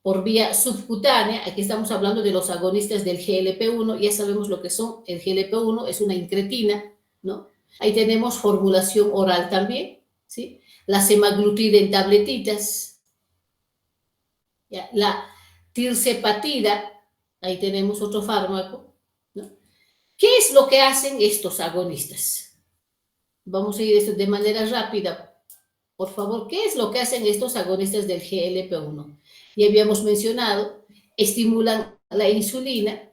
por vía subcutánea. Aquí estamos hablando de los agonistas del GLP-1, ya sabemos lo que son. El GLP-1 es una incretina, ¿no? Ahí tenemos formulación oral también, ¿sí? La semaglutida en tabletitas, ¿ya? La tirzepatida, ahí tenemos otro fármaco, ¿no? ¿Qué es lo que hacen estos agonistas? Vamos a ir esto de manera rápida, por favor. ¿Qué es lo que hacen estos agonistas del GLP-1? Ya habíamos mencionado, estimulan la insulina,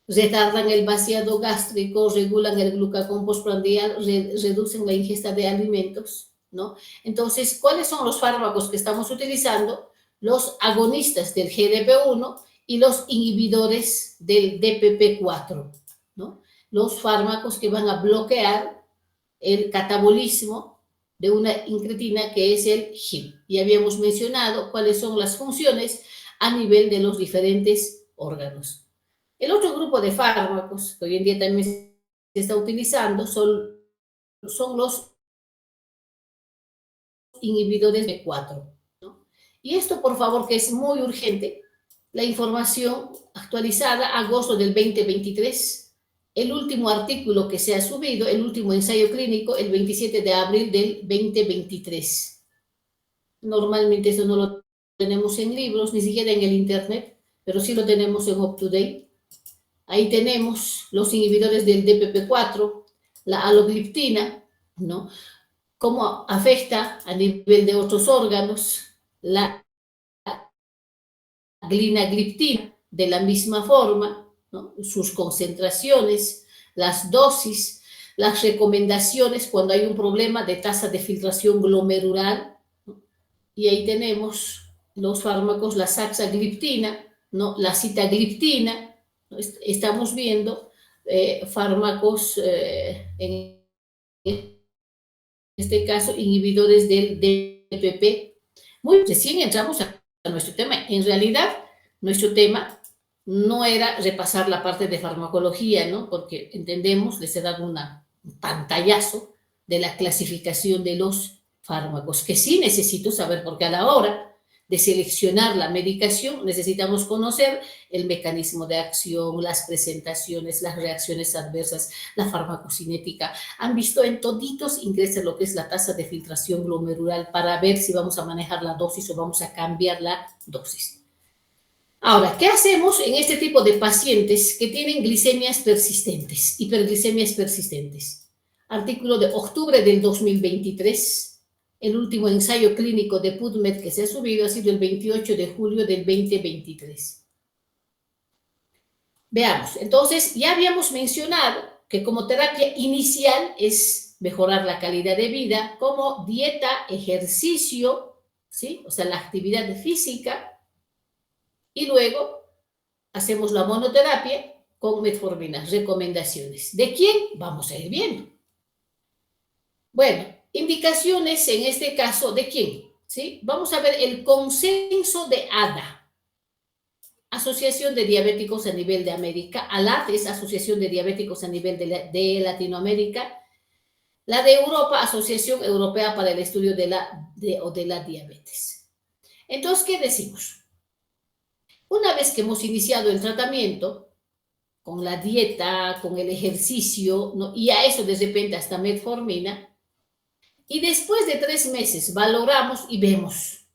retardan el vaciado gástrico, regulan el glucagón postprandial, reducen la ingesta de alimentos, ¿no? Entonces, ¿cuáles son los fármacos que estamos utilizando? Los agonistas del GLP-1 y los inhibidores del DPP-4, ¿no? Los fármacos que van a bloquear el catabolismo de una incretina que es el GIP. Y habíamos mencionado cuáles son las funciones a nivel de los diferentes órganos. El otro grupo de fármacos que hoy en día también se está utilizando son los inhibidores B4, ¿no? Y esto, por favor, que es muy urgente, la información actualizada, agosto del 2023, el último artículo que se ha subido, el último ensayo clínico, el 27 de abril del 2023. Normalmente eso no lo tenemos en libros, ni siquiera en el internet, pero sí lo tenemos en UpToDate. Ahí tenemos los inhibidores del DPP-4, la alogliptina, ¿no? Cómo afecta a nivel de otros órganos, la glinagliptina, de la misma forma, ¿no? Sus concentraciones, las dosis, las recomendaciones cuando hay un problema de tasa de filtración glomerular, ¿no? Y ahí tenemos los fármacos, la saxagliptina, ¿no? La sitagliptina, ¿no? Estamos viendo fármacos, en este caso, inhibidores del DPP. Muy recién entramos a nuestro tema. En realidad, nuestro tema no era repasar la parte de farmacología, ¿no? Porque entendemos, les he dado un pantallazo de la clasificación de los fármacos, que sí necesito saber, porque a la hora de seleccionar la medicación necesitamos conocer el mecanismo de acción, las presentaciones, las reacciones adversas, la farmacocinética. Han visto en toditos ingresa lo que es la tasa de filtración glomerular para ver si vamos a manejar la dosis o vamos a cambiar la dosis. Ahora, ¿qué hacemos en este tipo de pacientes que tienen glicemias persistentes, hiperglicemias persistentes? Artículo de octubre del 2023. El último ensayo clínico de PubMed que se ha subido ha sido el 28 de julio del 2023. Veamos, entonces ya habíamos mencionado que como terapia inicial es mejorar la calidad de vida, como dieta, ejercicio, ¿sí? O sea, la actividad física, y luego hacemos la monoterapia con metformina, recomendaciones. ¿De quién? Vamos a ir viendo. Bueno, indicaciones en este caso, ¿de quién? ¿Sí? Vamos a ver el consenso de ADA, Asociación de Diabéticos a nivel de América. ALAT es Asociación de Diabéticos a nivel de Latinoamérica. La de Europa, Asociación Europea para el Estudio de la Diabetes. Entonces, ¿qué decimos? Una vez que hemos iniciado el tratamiento, con la dieta, con el ejercicio, ¿no? Y a eso de repente hasta metformina, y después de 3 meses valoramos y vemos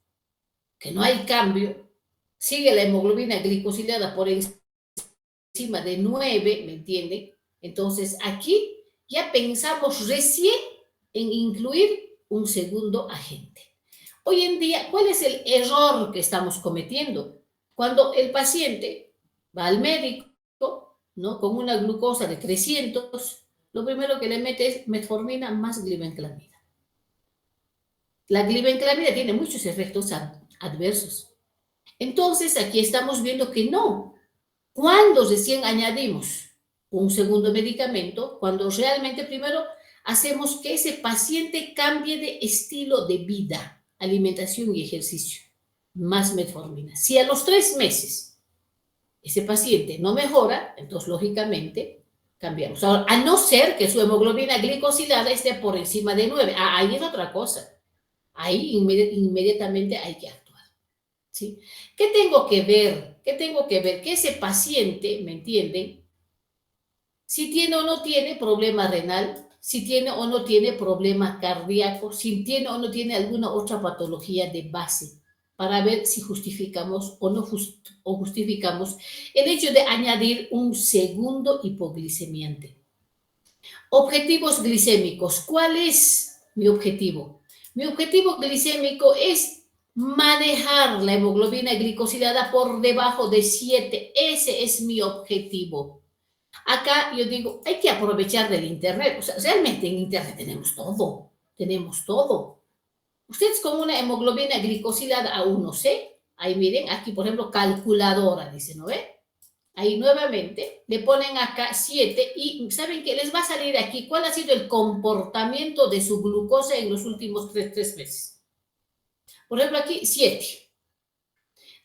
que no hay cambio, sigue la hemoglobina glicosilada por encima de 9, ¿me entienden? Entonces aquí ya pensamos recién en incluir un segundo agente. Hoy en día, ¿cuál es el error que estamos cometiendo? Cuando el paciente va al médico, ¿no? Con una glucosa de 300, lo primero que le mete es metformina más glibenclamida. La glibenclamida tiene muchos efectos adversos. Entonces, aquí estamos viendo que no. Cuando recién añadimos un segundo medicamento, cuando realmente primero hacemos que ese paciente cambie de estilo de vida, alimentación y ejercicio, más metformina. Si a los 3 meses ese paciente no mejora, entonces lógicamente cambiamos. Ahora, a no ser que su hemoglobina glicosilada esté por encima de 9, ahí es otra cosa. Ahí inmediatamente hay que actuar, ¿sí? ¿Qué tengo que ver? ¿Qué tengo que ver? Que ese paciente, ¿me entienden? Si tiene o no tiene problema renal, si tiene o no tiene problema cardíaco, si tiene o no tiene alguna otra patología de base, para ver si justificamos o no justificamos el hecho de añadir un segundo hipoglicemiante. Objetivos glicémicos. ¿Cuál es mi objetivo? Mi objetivo glicémico es manejar la hemoglobina glicosilada por debajo de 7. Ese es mi objetivo. Acá yo digo, hay que aprovechar del Internet. O sea, realmente en Internet tenemos todo. Tenemos todo. Ustedes con una hemoglobina glicosilada aún no sé. Ahí miren, aquí por ejemplo, calculadora, dice, ¿no ve? Ahí nuevamente le ponen acá 7 y ¿saben qué? Les va a salir aquí cuál ha sido el comportamiento de su glucosa en los últimos 3 meses. Por ejemplo, aquí 7.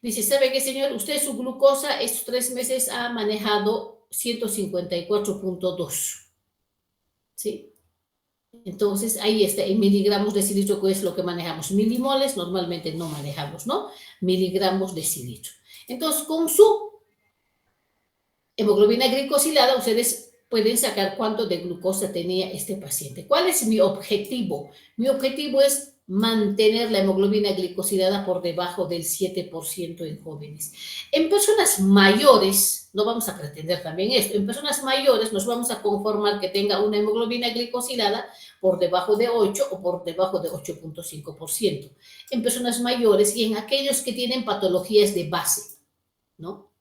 Dice, ¿sabe qué, señor? Usted su glucosa estos 3 meses ha manejado 154.2. ¿Sí? Entonces, ahí está, en miligramos de cilitro, que es lo que manejamos. Milimoles normalmente no manejamos, ¿no? Miligramos de cilitro. Entonces, con su hemoglobina glicosilada, ustedes pueden sacar cuánto de glucosa tenía este paciente. ¿Cuál es mi objetivo? Mi objetivo es mantener la hemoglobina glicosilada por debajo del 7% en jóvenes. En personas mayores, no vamos a pretender también esto, en personas mayores nos vamos a conformar que tenga una hemoglobina glicosilada por debajo de 8 o por debajo de 8.5%. En personas mayores y en aquellos que tienen patologías de base, ¿no?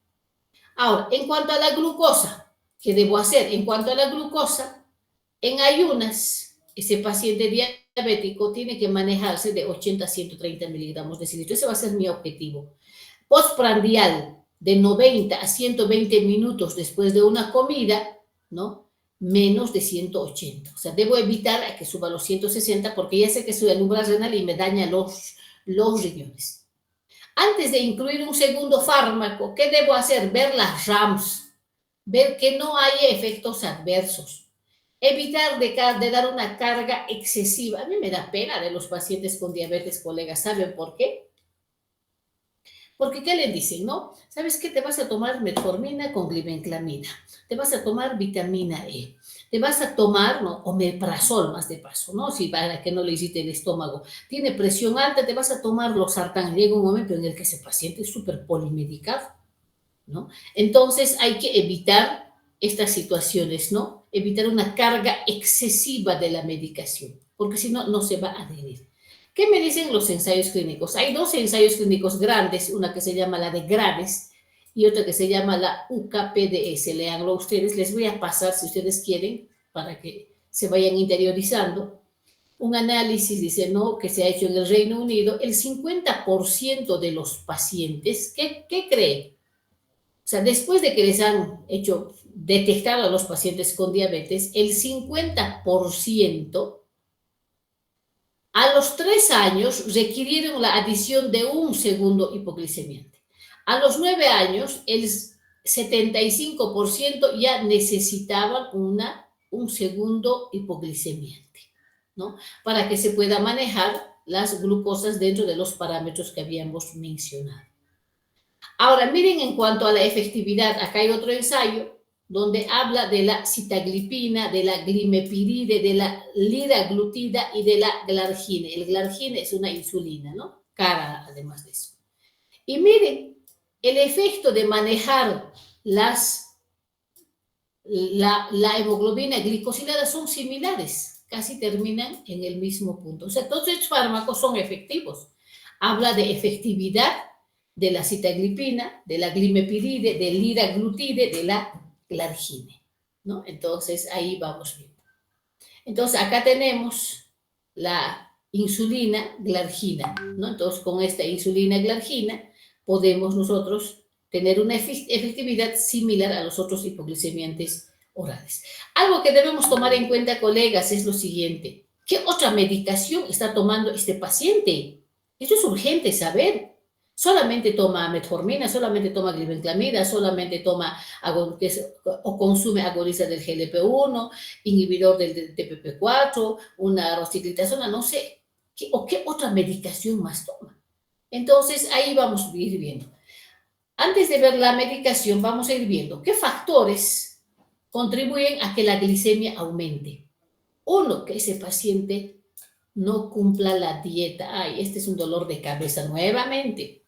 Ahora, en cuanto a la glucosa, ¿qué debo hacer? En cuanto a la glucosa, en ayunas, ese paciente diabético tiene que manejarse de 80 a 130 miligramos de cilitro. Ese va a ser mi objetivo. Postprandial, de 90 a 120 minutos después de una comida, ¿no? Menos de 180. O sea, debo evitar que suba los 160 porque ya sé que sube el umbral renal y me daña los riñones. Antes de incluir un segundo fármaco, ¿qué debo hacer? Ver las RAMs, ver que no haya efectos adversos, evitar de dar una carga excesiva. A mí me da pena de los pacientes con diabetes, colegas. ¿Saben por qué? Porque, ¿qué le dicen, no? ¿Sabes qué? Te vas a tomar metformina con glibenclamida, te vas a tomar vitamina E, te vas a tomar, ¿no? Omeprazol más de paso, ¿no? Si para que no le irrite el estómago. Tiene presión alta, te vas a tomar losartán. Llega un momento en el que ese paciente es súper polimedicado, ¿no? Entonces hay que evitar estas situaciones, ¿no? Evitar una carga excesiva de la medicación, porque si no, no se va a adherir. ¿Qué me dicen los ensayos clínicos? Hay 2 ensayos clínicos grandes, una que se llama la de Graves y otra que se llama la UKPDS. Leanlo ustedes, les voy a pasar si ustedes quieren para que se vayan interiorizando. un análisis, dice, ¿no?, que se ha hecho en el Reino Unido, el 50% de los pacientes, ¿qué cree? O sea, después de que les han hecho detectar a los pacientes con diabetes, el 50% a los 3 años requirieron la adición de un segundo hipoglicemiante. A los 9 años, el 75% ya necesitaban un segundo hipoglicemiante, ¿no?, para que se pueda manejar las glucosas dentro de los parámetros que habíamos mencionado. Ahora, miren en cuanto a la efectividad, acá hay otro ensayo donde habla de la sitaglipina, de la glimepiride, de la liraglutida y de la glargine. El glargine es una insulina, ¿no?, cara además de eso. Y miren, el efecto de manejar la hemoglobina glicosilada son similares, casi terminan en el mismo punto. O sea, todos estos fármacos son efectivos. Habla de efectividad de la sitaglipina, de la glimepiride, del liraglutide, de la glargine, ¿no? Entonces, ahí vamos viendo. Entonces, acá tenemos la insulina glargina, ¿no? Entonces, con esta insulina glargina podemos nosotros tener una efectividad similar a los otros hipoglicemiantes orales. Algo que debemos tomar en cuenta, colegas, es lo siguiente. ¿Qué otra medicación está tomando este paciente? Esto es urgente saber. Solamente toma metformina, solamente toma glibenclamida, solamente toma o consume agonista del GLP-1, inhibidor del TPP4, una rosiclitasona, no sé, ¿qué otra medicación más toma? Entonces, ahí vamos a ir viendo. Antes de ver la medicación, vamos a ir viendo qué factores contribuyen a que la glicemia aumente. Uno, que ese paciente no cumpla la dieta. Ay, este es un dolor de cabeza nuevamente.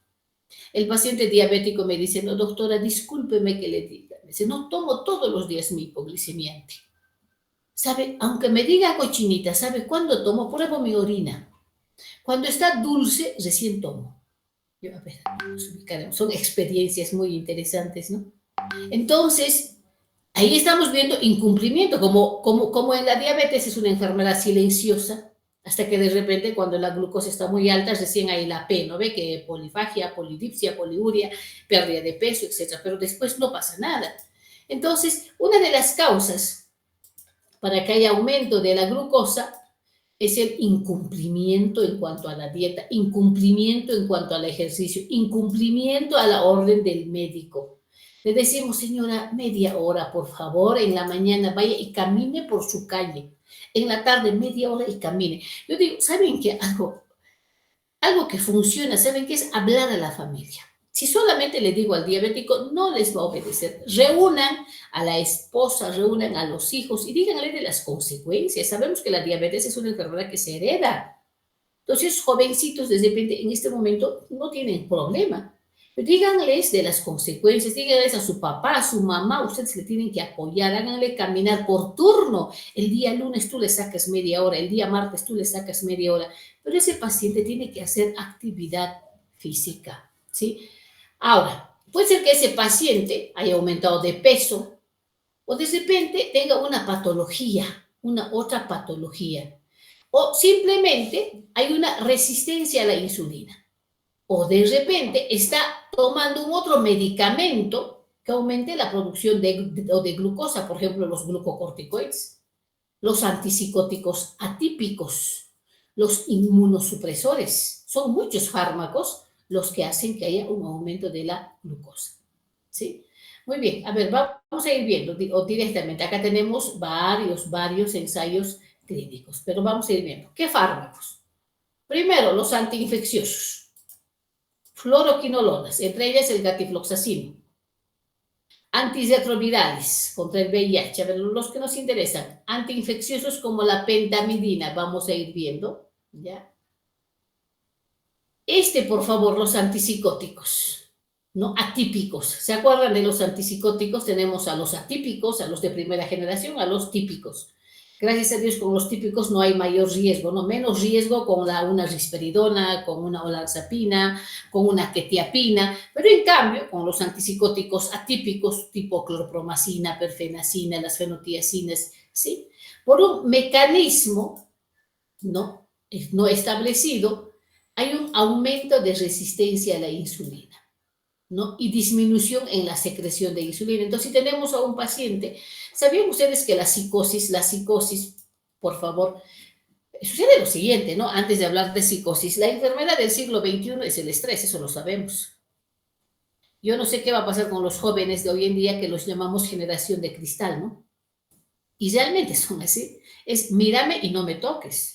El paciente diabético me dice, no, doctora, discúlpeme que le diga. Me dice, no tomo todos los días mi hipoglicemiante. ¿Sabe? Aunque me diga cochinita, ¿sabe cuándo tomo? Pruebo mi orina. Cuando está dulce, recién tomo. Yo, a ver, nos ubicaremos. Son experiencias muy interesantes, ¿no? Entonces, ahí estamos viendo incumplimiento, como en la diabetes es una enfermedad silenciosa, hasta que de repente cuando la glucosa está muy alta, recién hay la P, ¿no ve? Que polifagia, polidipsia, poliuria, pérdida de peso, etc. Pero después no pasa nada. Entonces, una de las causas para que haya aumento de la glucosa es el incumplimiento en cuanto a la dieta, incumplimiento en cuanto al ejercicio, incumplimiento a la orden del médico. Le decimos, señora, media hora, por favor, en la mañana vaya y camine por su calle. En la tarde, media hora y camine. Yo digo, ¿saben qué? Algo que funciona, ¿saben qué? Es hablar a la familia. Si solamente le digo al diabético, no les va a obedecer. Reúnan a la esposa, reúnan a los hijos y díganle de las consecuencias. Sabemos que la diabetes es una enfermedad que se hereda. Entonces, jovencitos, de repente, en este momento, no tienen problema. Pero díganles de las consecuencias, díganles a su papá, a su mamá, ustedes le tienen que apoyar, háganle caminar por turno. El día lunes tú le sacas media hora, el día martes tú le sacas media hora, pero ese paciente tiene que hacer actividad física, ¿sí? Ahora, puede ser que ese paciente haya aumentado de peso o de repente tenga una patología, una otra patología, o simplemente hay una resistencia a la insulina. O de repente está tomando un otro medicamento que aumente la producción de glucosa, por ejemplo, los glucocorticoides, los antipsicóticos atípicos, los inmunosupresores. Son muchos fármacos los que hacen que haya un aumento de la glucosa, ¿sí? Muy bien, a ver, vamos a ir viendo directamente. Acá tenemos varios ensayos clínicos, pero vamos a ir viendo. ¿Qué fármacos? Primero, los antiinfecciosos. Fluoroquinolonas, entre ellas el gatifloxacino. Antirretrovirales contra el VIH, a ver, los que nos interesan. Antiinfecciosos como la pentamidina, vamos a ir viendo, ¿ya? Por favor, los antipsicóticos, ¿no? Atípicos. ¿Se acuerdan de los antipsicóticos? Tenemos a los atípicos, a los de primera generación, a los típicos. Gracias a Dios, con los típicos no hay mayor riesgo, ¿no? Menos riesgo con una risperidona, con una olanzapina, con una quetiapina, pero en cambio, con los antipsicóticos atípicos, tipo clorpromacina, perfenacina, las fenotiacinas, ¿sí? Por un mecanismo no establecido, hay un aumento de resistencia a la insulina, ¿no? Y disminución en la secreción de insulina. Entonces, si tenemos a un paciente, ¿sabían ustedes que la psicosis, por favor, sucede lo siguiente, ¿no? Antes de hablar de psicosis, la enfermedad del siglo XXI es el estrés, eso lo sabemos. Yo no sé qué va a pasar con los jóvenes de hoy en día que los llamamos generación de cristal, ¿no? Y realmente son así. Es mírame y no me toques.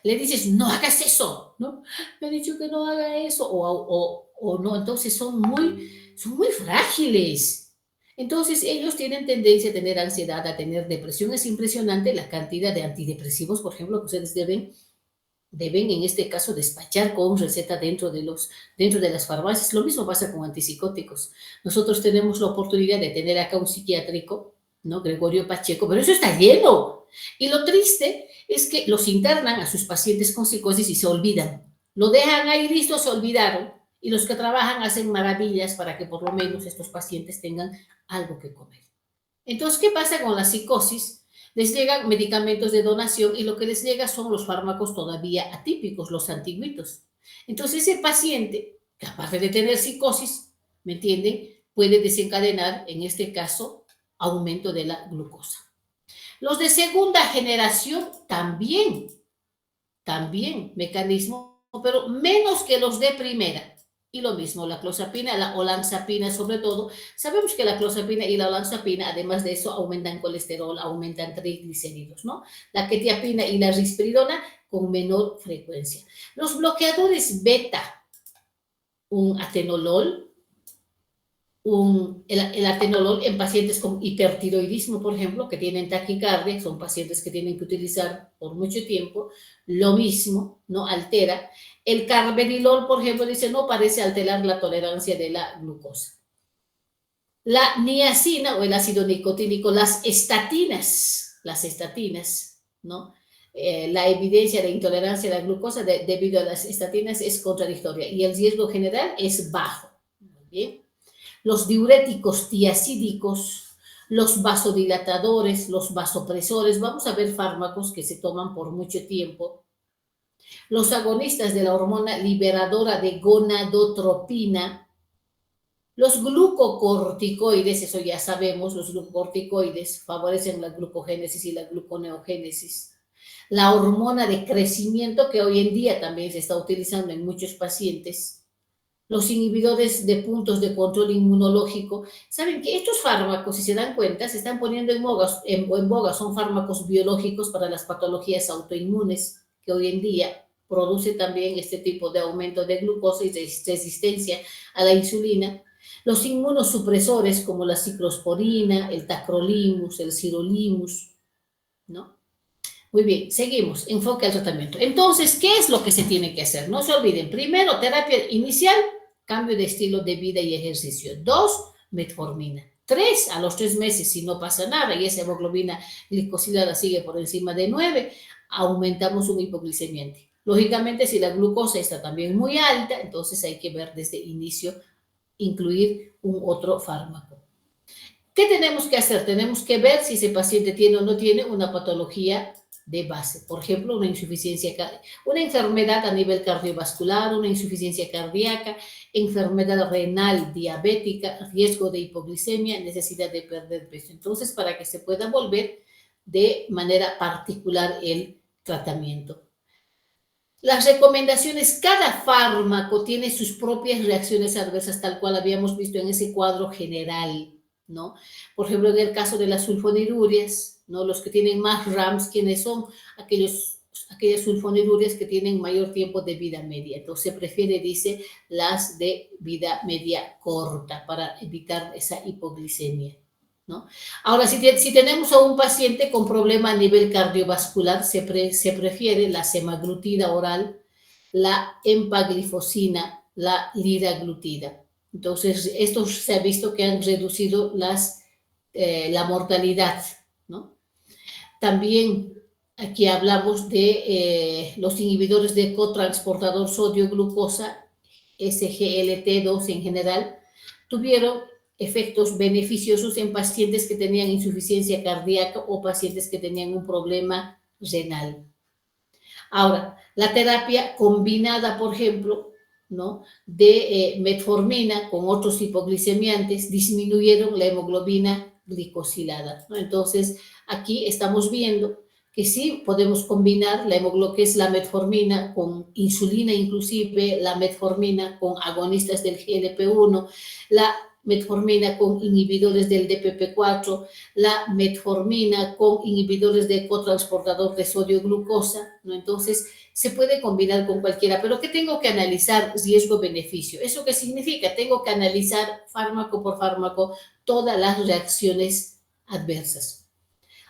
Le dices, no hagas eso, ¿no? Me ha dicho que no haga eso, o no. Entonces son muy frágiles. Entonces ellos tienen tendencia a tener ansiedad, a tener depresión. Es impresionante la cantidad de antidepresivos, por ejemplo, que ustedes deben en este caso despachar con receta dentro de las farmacias. Lo mismo pasa con antipsicóticos. Nosotros tenemos la oportunidad de tener acá un psiquiátrico, ¿no? Gregorio Pacheco, pero eso está lleno. Y lo triste es que los internan a sus pacientes con psicosis y se olvidan. Lo dejan ahí listo, se olvidaron. Y los que trabajan hacen maravillas para que por lo menos estos pacientes tengan algo que comer. Entonces, ¿qué pasa con la psicosis? Les llegan medicamentos de donación y lo que les llega son los fármacos todavía atípicos, los antiguitos. Entonces, ese paciente, que aparte de tener psicosis, ¿me entienden? Puede desencadenar, en este caso, aumento de la glucosa. Los de segunda generación también mecanismo, pero menos que los de primera. Y lo mismo, la clozapina, la olanzapina sobre todo. Sabemos que la clozapina y la olanzapina, además de eso, aumentan colesterol, aumentan triglicéridos, ¿no? La quetiapina y la risperidona con menor frecuencia. Los bloqueadores beta, un atenolol, el atenolol en pacientes con hipertiroidismo, por ejemplo, que tienen taquicardia, son pacientes que tienen que utilizar por mucho tiempo, lo mismo, ¿no? Altera. El carvedilol, por ejemplo, dice, no parece alterar la tolerancia de la glucosa. La niacina o el ácido nicotínico, las estatinas, ¿no? La evidencia de intolerancia a la glucosa debido a las estatinas es contradictoria y el riesgo general es bajo. Muy bien. Los diuréticos tiacídicos, los vasodilatadores, los vasopresores, vamos a ver fármacos que se toman por mucho tiempo. Los agonistas de la hormona liberadora de gonadotropina, los glucocorticoides, eso ya sabemos, los glucocorticoides favorecen la glucogénesis y la gluconeogénesis. La hormona de crecimiento que hoy en día también se está utilizando en muchos pacientes. Los inhibidores de puntos de control inmunológico. Saben que estos fármacos, si se dan cuenta, se están poniendo en boga, son fármacos biológicos para las patologías autoinmunes, que hoy en día produce también este tipo de aumento de glucosa y de resistencia a la insulina. Los inmunosupresores como la ciclosporina, el tacrolimus, el sirolimus, ¿no? Muy bien, seguimos. Enfoque al tratamiento. Entonces, ¿qué es lo que se tiene que hacer? No se olviden. Primero, terapia inicial, cambio de estilo de vida y ejercicio. 2, metformina. 3, a los 3 meses, si no pasa nada y esa hemoglobina glicosilada sigue por encima de 9, aumentamos un hipoglicemiante. Lógicamente, si la glucosa está también muy alta, entonces hay que ver desde inicio, incluir un otro fármaco. ¿Qué tenemos que hacer? Tenemos que ver si ese paciente tiene o no tiene una patología de base. Por ejemplo, una enfermedad a nivel cardiovascular, una insuficiencia cardíaca, enfermedad renal, diabética, riesgo de hipoglicemia, necesidad de perder peso. Entonces, para que se pueda volver de manera particular el tratamiento. Las recomendaciones, cada fármaco tiene sus propias reacciones adversas, tal cual habíamos visto en ese cuadro general, ¿no? Por ejemplo, en el caso de las sulfonidurias, ¿no? Los que tienen más RAMS, ¿quiénes son? Aquellas sulfonidurias que tienen mayor tiempo de vida media. Entonces se prefiere, dice, las de vida media corta para evitar esa hipoglicemia, ¿no? Ahora, si tenemos a un paciente con problema a nivel cardiovascular, se prefiere la semaglutida oral, la empaglifosina, la liraglutida. Entonces, estos se ha visto que han reducido la mortalidad, ¿no? También aquí hablamos de los inhibidores de cotransportador sodio-glucosa, SGLT2 en general, tuvieron efectos beneficiosos en pacientes que tenían insuficiencia cardíaca o pacientes que tenían un problema renal. Ahora, la terapia combinada, por ejemplo, ¿no? de metformina con otros hipoglicemiantes disminuyeron la hemoglobina glicosilada, ¿no? Entonces, aquí estamos viendo que sí podemos combinar que es la metformina con insulina, inclusive la metformina con agonistas del GLP-1, la metformina con inhibidores del DPP-4, la metformina con inhibidores de cotransportador de sodio-glucosa, ¿no? Entonces, se puede combinar con cualquiera, pero ¿qué tengo que analizar? Riesgo-beneficio. ¿Eso qué significa? Tengo que analizar fármaco por fármaco todas las reacciones adversas.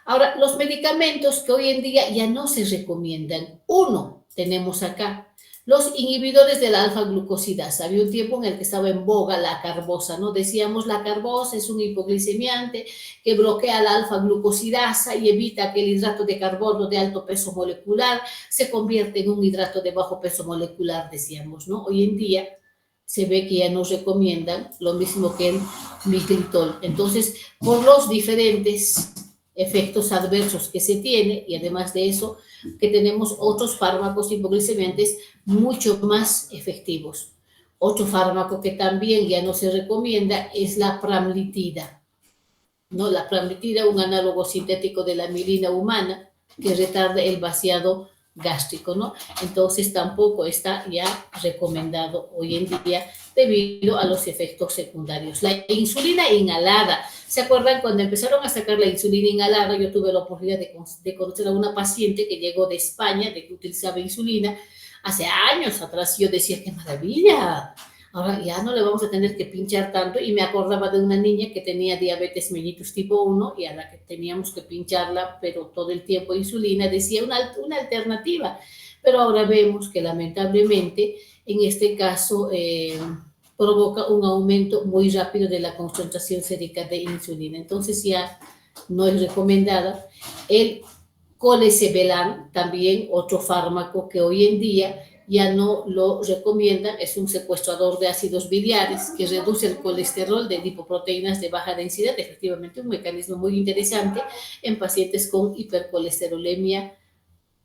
Ahora, los medicamentos que hoy en día ya no se recomiendan. Uno, tenemos acá, los inhibidores de la alfa-glucosidasa. Había un tiempo en el que estaba en boga la carbosa, ¿no? Decíamos, la carbosa es un hipoglicemiante que bloquea la alfa-glucosidasa y evita que el hidrato de carbono de alto peso molecular se convierta en un hidrato de bajo peso molecular, decíamos, ¿no? Hoy en día se ve que ya nos recomiendan lo mismo que el miltritol. Entonces, por los diferentes efectos adversos que se tiene, y además de eso, que tenemos otros fármacos hipoglicemiantes mucho más efectivos. Otro fármaco que también ya no se recomienda es la pramlitida, ¿no? La pramlitida, un análogo sintético de la mielina humana que retarda el vaciado gástrico, ¿no? Entonces tampoco está ya recomendado hoy en día debido a los efectos secundarios. La insulina inhalada, ¿se acuerdan cuando empezaron a sacar la insulina inhalada? Yo tuve la oportunidad de conocer a una paciente que llegó de España, de que utilizaba insulina hace años atrás. Yo decía, qué maravilla, ahora ya no le vamos a tener que pinchar tanto, y me acordaba de una niña que tenía diabetes mellitus tipo 1 y a la que teníamos que pincharla, pero todo el tiempo insulina, decía una alternativa, pero ahora vemos que lamentablemente en este caso provoca un aumento muy rápido de la concentración sérica de insulina, entonces ya no es recomendada. El colesevelan, también otro fármaco que hoy en día ya no lo recomiendan, es un secuestrador de ácidos biliares que reduce el colesterol de lipoproteínas de baja densidad, efectivamente un mecanismo muy interesante en pacientes con hipercolesterolemia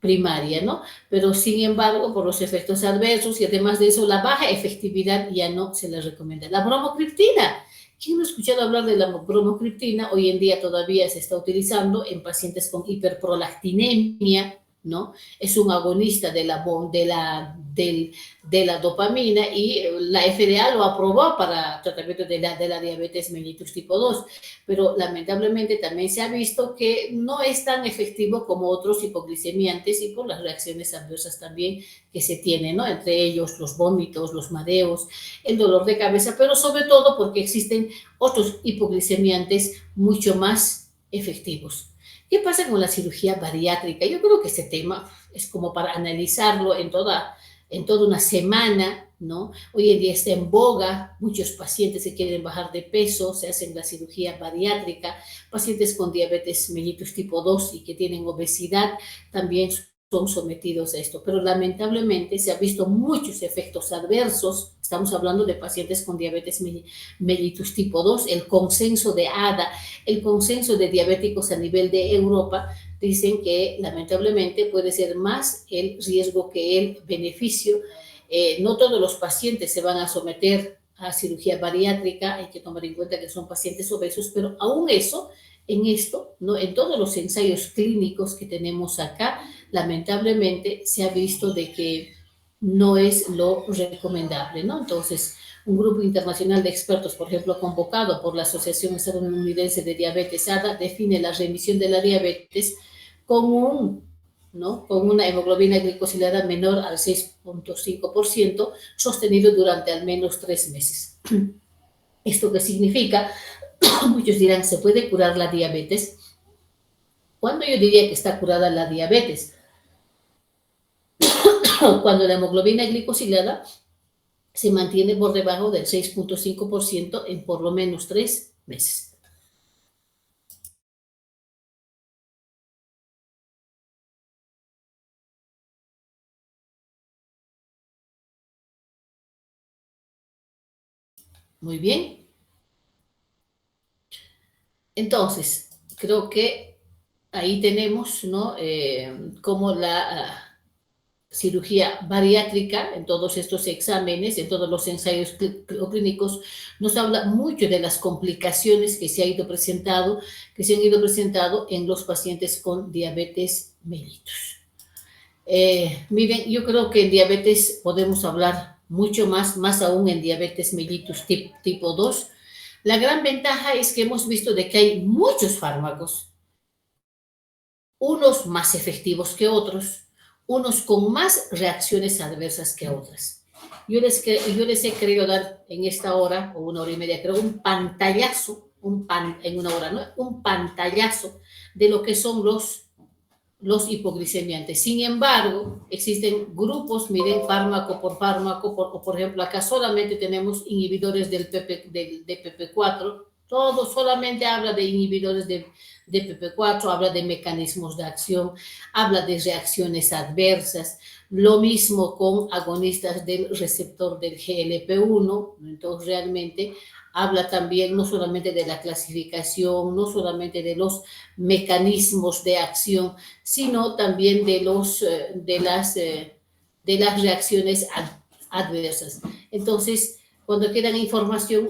primaria, ¿no? Pero sin embargo, por los efectos adversos y además de eso, la baja efectividad ya no se les recomienda. La bromocriptina. ¿Quién no ha escuchado hablar de la bromocriptina? Hoy en día todavía se está utilizando en pacientes con hiperprolactinemia, ¿no? Es un agonista de la dopamina y la FDA lo aprobó para tratamiento de la diabetes mellitus tipo 2, pero lamentablemente también se ha visto que no es tan efectivo como otros hipoglicemiantes y por las reacciones adversas también que se tienen, ¿no? Entre ellos los vómitos, los mareos, el dolor de cabeza, pero sobre todo porque existen otros hipoglicemiantes mucho más efectivos. ¿Qué pasa con la cirugía bariátrica? Yo creo que este tema es como para analizarlo en toda una semana, ¿no? Hoy en día está en boga, muchos pacientes que quieren bajar de peso, se hacen la cirugía bariátrica, pacientes con diabetes mellitus tipo 2 y que tienen obesidad también son sometidos a esto, pero lamentablemente se han visto muchos efectos adversos. Estamos hablando de pacientes con diabetes mellitus tipo 2, el consenso de ADA, el consenso de diabéticos a nivel de Europa, dicen que lamentablemente puede ser más el riesgo que el beneficio. No todos los pacientes se van a someter a cirugía bariátrica, hay que tomar en cuenta que son pacientes obesos, pero aún eso, en esto, ¿no? En todos los ensayos clínicos que tenemos acá, lamentablemente se ha visto de que no es lo recomendable, ¿no? Entonces, un grupo internacional de expertos, por ejemplo, convocado por la Asociación Estadounidense de Diabetes, ADA, define la remisión de la diabetes como ¿no? Con una hemoglobina glicosilada menor al 6.5%, sostenido durante al menos 3 meses. ¿Esto qué significa? Muchos dirán, ¿se puede curar la diabetes? ¿Cuándo yo diría que está curada la diabetes? Cuando la hemoglobina glicosilada se mantiene por debajo del 6.5% en por lo menos 3 meses. Muy bien. Entonces, creo que ahí tenemos, ¿no? Como cirugía bariátrica, en todos estos exámenes, en todos los ensayos clínicos, nos habla mucho de las complicaciones que se han ido presentando en los pacientes con diabetes mellitus. Miren, yo creo que en diabetes podemos hablar mucho más aún en diabetes mellitus tipo 2. La gran ventaja es que hemos visto de que hay muchos fármacos, unos más efectivos que otros, unos con más reacciones adversas que otras. Yo les he querido dar en esta hora, o una hora y media, creo, un pantallazo, en una hora, ¿no? Un pantallazo de lo que son los hipoglicemiantes. Sin embargo, existen grupos, miren, fármaco por fármaco, por ejemplo, acá solamente tenemos inhibidores del DPP4, todo solamente habla de inhibidores de DPP4, habla de mecanismos de acción, habla de reacciones adversas, lo mismo con agonistas del receptor del GLP-1, entonces realmente habla también no solamente de la clasificación, no solamente de los mecanismos de acción, sino también de las reacciones adversas. Entonces, cuando quieran información,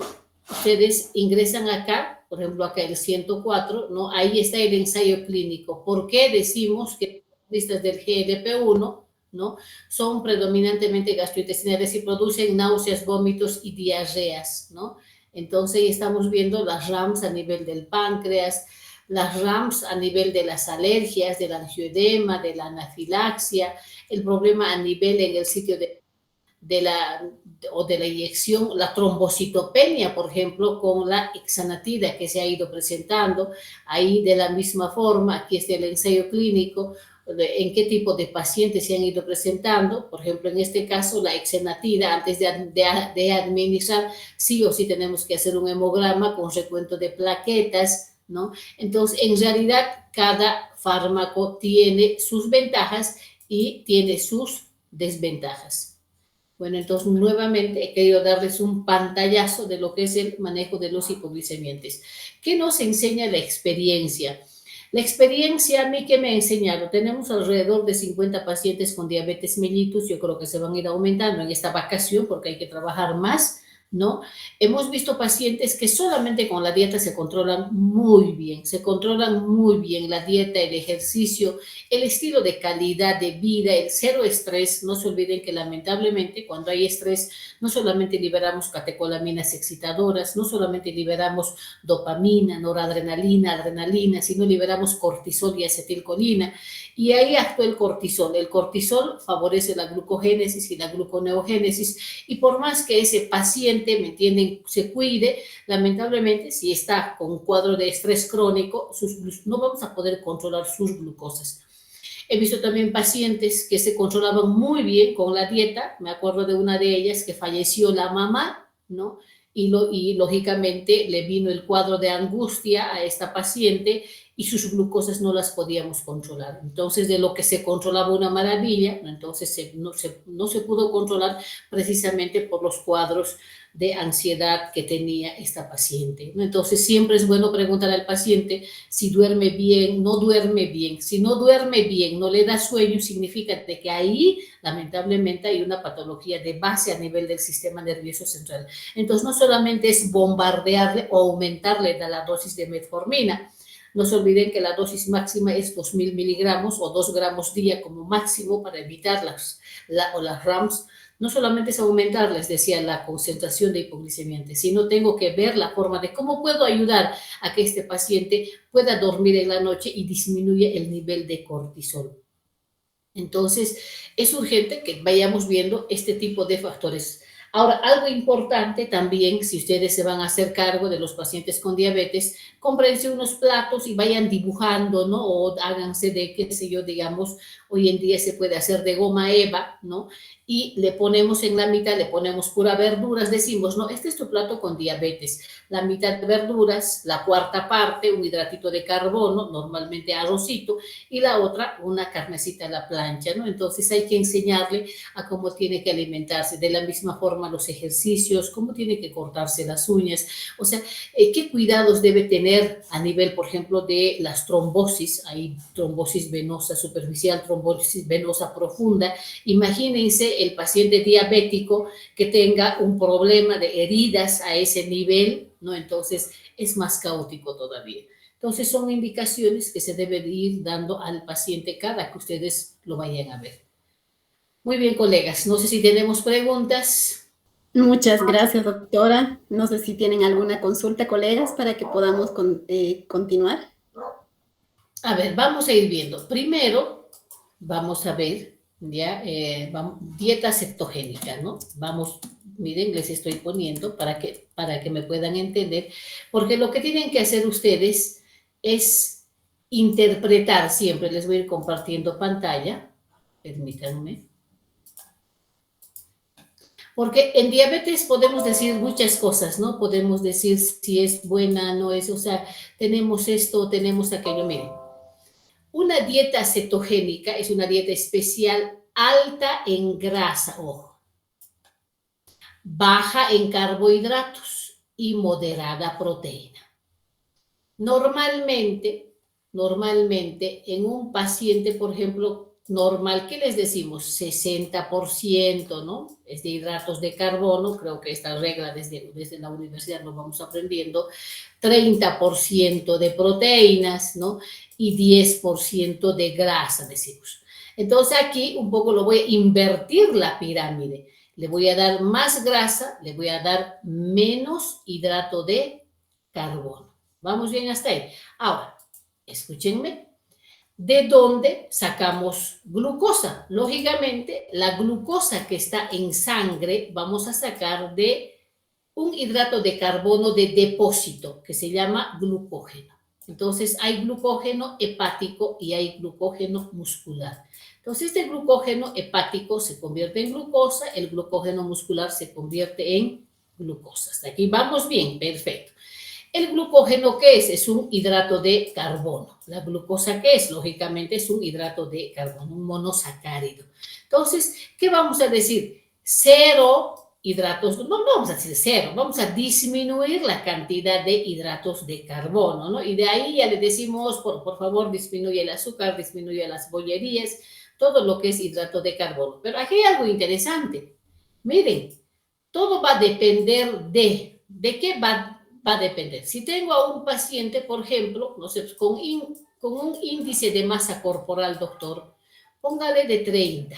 ustedes ingresan acá, por ejemplo, acá el 104, ¿no? Ahí está el ensayo clínico. ¿Por qué decimos que los listas del GLP-1, ¿no? Son predominantemente gastrointestinales y producen náuseas, vómitos y diarreas, ¿no? Entonces, estamos viendo las RAMs a nivel del páncreas, las RAMs a nivel de las alergias, del angioedema, de la anafilaxia, el problema a nivel en el sitio de la inyección, la trombocitopenia, por ejemplo, con la ixanatida que se ha ido presentando. Ahí de la misma forma, aquí está el ensayo clínico, en qué tipo de pacientes se han ido presentando. Por ejemplo, en este caso, la ixanatida, antes de administrar, sí o sí tenemos que hacer un hemograma con recuento de plaquetas, ¿no? Entonces, en realidad, cada fármaco tiene sus ventajas y tiene sus desventajas. Bueno, entonces nuevamente he querido darles un pantallazo de lo que es el manejo de los hipoglicemiantes. ¿Qué nos enseña la experiencia? La experiencia a mí, ¿qué me ha enseñado? Tenemos alrededor de 50 pacientes con diabetes mellitus. Yo creo que se van a ir aumentando en esta vacación porque hay que trabajar más, ¿no? Hemos visto pacientes que solamente con la dieta se controlan muy bien la dieta, el ejercicio, el estilo de calidad de vida, el cero estrés. No se olviden que lamentablemente cuando hay estrés no solamente liberamos catecolaminas excitadoras, no solamente liberamos dopamina, noradrenalina, adrenalina, sino liberamos cortisol y acetilcolina. Y ahí actúa el cortisol. El cortisol favorece la glucogénesis y la gluconeogénesis, y por más que ese paciente, ¿me entienden?, se cuide, lamentablemente, si está con un cuadro de estrés crónico, no vamos a poder controlar sus glucosas. He visto también pacientes que se controlaban muy bien con la dieta. Me acuerdo de una de ellas que falleció la mamá, ¿no? Y lógicamente le vino el cuadro de angustia a esta paciente y sus glucosas no las podíamos controlar. Entonces, de lo que se controlaba una maravilla, entonces no se pudo controlar precisamente por los cuadros de ansiedad que tenía esta paciente, ¿no? Entonces, siempre es bueno preguntar al paciente si duerme bien, no duerme bien. Si no duerme bien, no le da sueño, significa de que ahí, lamentablemente, hay una patología de base a nivel del sistema nervioso central. Entonces, no solamente es bombardearle o aumentarle la dosis de metformina. No se olviden que la dosis máxima es 2.000 miligramos o 2 gramos día como máximo para evitar las RAMs. No solamente es aumentar, les decía, la concentración de hipoglicemiantes, sino tengo que ver la forma de cómo puedo ayudar a que este paciente pueda dormir en la noche y disminuya el nivel de cortisol. Entonces, es urgente que vayamos viendo este tipo de factores. Ahora, algo importante también, si ustedes se van a hacer cargo de los pacientes con diabetes, cómprense unos platos y vayan dibujando, ¿no? O háganse de, qué sé yo, digamos, hoy en día se puede hacer de goma eva, ¿no? Y le ponemos en la mitad, le ponemos pura verduras, decimos, no, este es tu plato con diabetes, la mitad de verduras, la cuarta parte, un hidratito de carbono, normalmente arrocito, y la otra, una carnecita a la plancha, ¿no? Entonces hay que enseñarle a cómo tiene que alimentarse. De la misma forma, toma los ejercicios, cómo tiene que cortarse las uñas, o sea, qué cuidados debe tener a nivel, por ejemplo, de las trombosis. Hay trombosis venosa superficial, trombosis venosa profunda. Imagínense el paciente diabético que tenga un problema de heridas a ese nivel, ¿no? Entonces es más caótico todavía. Entonces son indicaciones que se deben ir dando al paciente cada que ustedes lo vayan a ver. Muy bien, colegas, no sé si tenemos preguntas. Muchas gracias, doctora. No sé si tienen alguna consulta, colegas, para que podamos continuar. A ver, vamos a ir viendo. Primero, vamos a ver, ya, dieta cetogénica, ¿no? Vamos, miren, les estoy poniendo para que me puedan entender, porque lo que tienen que hacer ustedes es interpretar siempre. Les voy a ir compartiendo pantalla, permítanme. Porque en diabetes podemos decir muchas cosas, ¿no? Podemos decir si es buena, no es, o sea, tenemos esto, tenemos aquello. Miren, una dieta cetogénica es una dieta especial alta en grasa, ojo, baja en carbohidratos y moderada proteína. Normalmente en un paciente, por ejemplo, normal, ¿qué les decimos? 60%, ¿no? Es de hidratos de carbono, creo que esta regla desde la universidad lo vamos aprendiendo, 30% de proteínas, ¿no? Y 10% de grasa, decimos. Entonces aquí un poco lo voy a invertir la pirámide. Le voy a dar más grasa, le voy a dar menos hidrato de carbono. ¿Vamos bien hasta ahí? Ahora, escúchenme. ¿De dónde sacamos glucosa? Lógicamente, la glucosa que está en sangre vamos a sacar de un hidrato de carbono de depósito que se llama glucógeno. Entonces, hay glucógeno hepático y hay glucógeno muscular. Entonces, este glucógeno hepático se convierte en glucosa, el glucógeno muscular se convierte en glucosa. Hasta aquí vamos bien, perfecto. ¿El glucógeno qué es? Es un hidrato de carbono. ¿La glucosa qué es? Lógicamente es un hidrato de carbono, un monosacárido. Entonces, ¿qué vamos a decir? Cero hidratos, no vamos a decir cero, vamos a disminuir la cantidad de hidratos de carbono, ¿no? Y de ahí ya le decimos, por favor, disminuye el azúcar, disminuye las bollerías, todo lo que es hidrato de carbono. Pero aquí hay algo interesante. Miren, todo va a depender ¿de qué va a depender? Si tengo a un paciente, por ejemplo, no sé, con un índice de masa corporal, doctor, póngale de 30,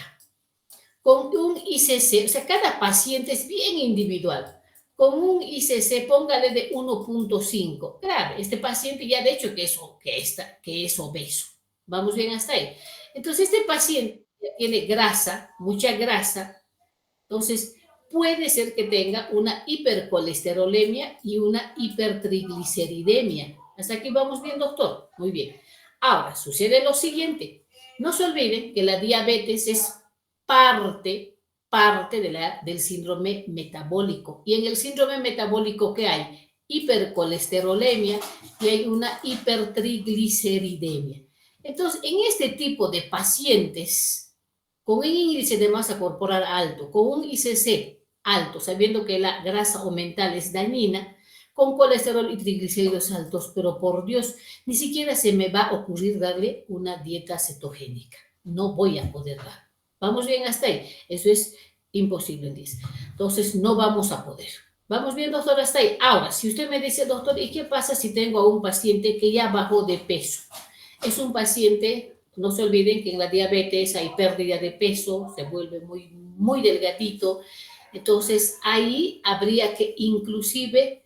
con un ICC, o sea, cada paciente es bien individual, con un ICC, póngale de 1.5. Grave, este paciente ya de hecho que es obeso. Vamos bien hasta ahí. Entonces, este paciente tiene grasa, mucha grasa, entonces puede ser que tenga una hipercolesterolemia y una hipertrigliceridemia. Hasta aquí vamos bien, doctor. Muy bien. Ahora, sucede lo siguiente. No se olviden que la diabetes es parte del síndrome metabólico. Y en el síndrome metabólico, ¿qué hay? Hipercolesterolemia y hay una hipertrigliceridemia. Entonces, en este tipo de pacientes con un índice de masa corporal alto, con un ICC alto, sabiendo que la grasa aumental es dañina, con colesterol y triglicéridos altos, pero por Dios, ni siquiera se me va a ocurrir darle una dieta cetogénica. No voy a poder dar. ¿Vamos bien hasta ahí? Eso es imposible, dice. Entonces, no vamos a poder. ¿Vamos bien, doctor, hasta ahí? Ahora, si usted me dice, doctor, ¿y qué pasa si tengo a un paciente que ya bajó de peso? Es un paciente, no se olviden que en la diabetes hay pérdida de peso, se vuelve muy delgadito. Entonces, ahí habría que inclusive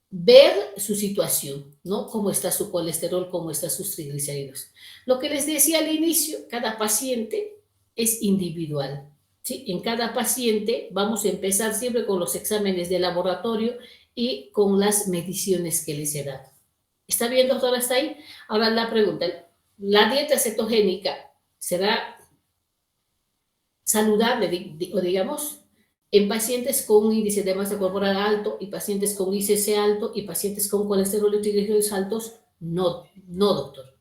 ver su situación, ¿no? Cómo está su colesterol, cómo están sus triglicéridos. Lo que les decía al inicio, cada paciente es individual, ¿sí? En cada paciente vamos a empezar siempre con los exámenes de laboratorio y con las mediciones que les he dado. ¿Está bien, doctor, hasta ahí? Ahora la pregunta, ¿la dieta cetogénica será saludable, o digamos, en pacientes con un índice de masa corporal alto y pacientes con ICC alto y pacientes con colesterol y triglicéridos altos? No, no, doctor.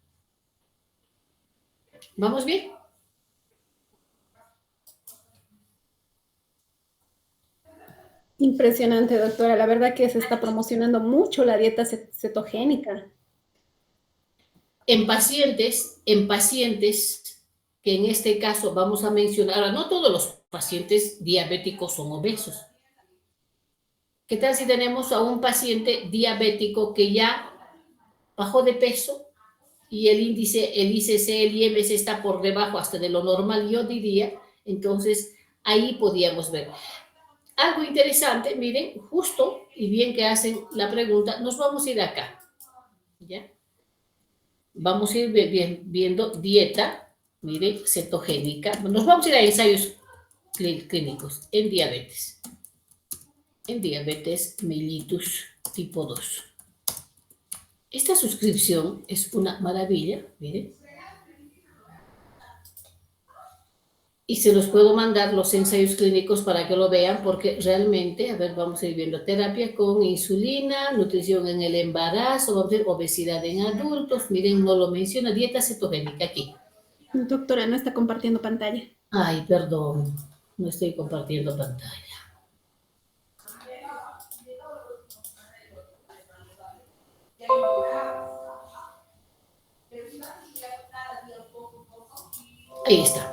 ¿Vamos bien? Impresionante, doctora. La verdad que se está promocionando mucho la dieta cetogénica. En pacientes que en este caso vamos a mencionar, ahora no todos los pacientes diabéticos son obesos. ¿Qué tal si tenemos a un paciente diabético que ya bajó de peso y el índice, el ICC, el IMC está por debajo hasta de lo normal, yo diría? Entonces ahí podíamos ver. Algo interesante, miren, justo y bien que hacen la pregunta, nos vamos a ir acá, ¿ya? Vamos a ir viendo dieta, miren, cetogénica. Nos vamos a ir a ensayos clínicos en diabetes mellitus tipo 2. Esta suscripción es una maravilla, miren. Y se los puedo mandar los ensayos clínicos para que lo vean, porque realmente, a ver, vamos a ir viendo terapia con insulina, nutrición en el embarazo, vamos a ver obesidad en adultos, miren, no lo menciona, dieta cetogénica aquí. Doctora, no está compartiendo pantalla. Ay, perdón, no estoy compartiendo pantalla. Ahí está.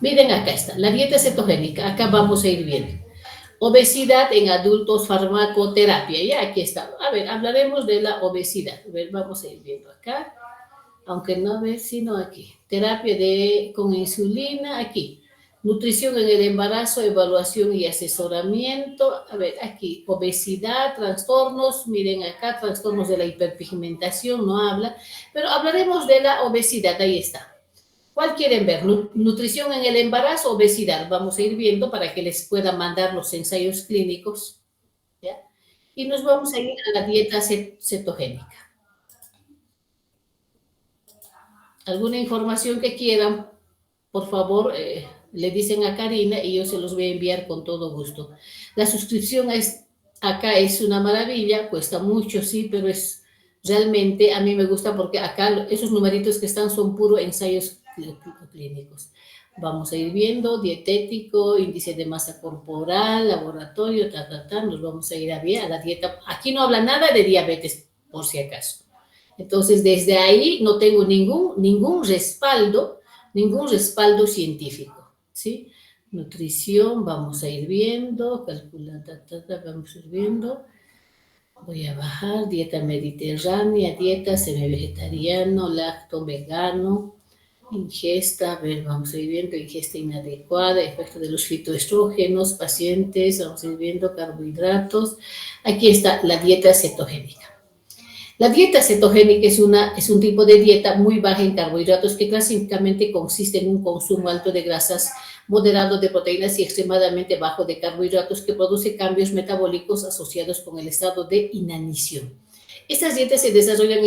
Miren, acá está, la dieta cetogénica, acá vamos a ir viendo. Obesidad en adultos, farmacoterapia, ya aquí está. A ver, hablaremos de la obesidad. A ver, vamos a ir viendo acá, aunque no ver, sino aquí. Terapia con insulina, aquí. Nutrición en el embarazo, evaluación y asesoramiento. A ver, aquí, obesidad, trastornos, miren acá, trastornos de la hiperpigmentación, no habla, pero hablaremos de la obesidad, ahí está. ¿Cuál quieren ver? Nutrición en el embarazo, obesidad. Vamos a ir viendo para que les pueda mandar los ensayos clínicos, ¿ya? Y nos vamos a ir a la dieta cetogénica. ¿Alguna información que quieran? Por favor, le dicen a Karina y yo se los voy a enviar con todo gusto. La suscripción acá es una maravilla, cuesta mucho, sí, pero es realmente, a mí me gusta porque acá esos numeritos que están son puros ensayos clínicos. Vamos a ir viendo dietético, índice de masa corporal, laboratorio, nos vamos a ir a la dieta. Aquí no habla nada de diabetes, por si acaso. Entonces, desde ahí no tengo ningún respaldo científico, ¿sí? Nutrición, vamos a ir viendo, vamos a ir viendo. Voy a bajar, dieta mediterránea, dieta semi-vegetariano, lacto, vegano, ingesta, a ver, vamos a ir viendo, ingesta inadecuada, efecto de los fitoestrógenos, pacientes, vamos a ir viendo carbohidratos. Aquí está la dieta cetogénica. La dieta cetogénica es un tipo de dieta muy baja en carbohidratos que clásicamente consiste en un consumo alto de grasas, moderado de proteínas y extremadamente bajo de carbohidratos que produce cambios metabólicos asociados con el estado de inanición. Estas dietas se desarrollaron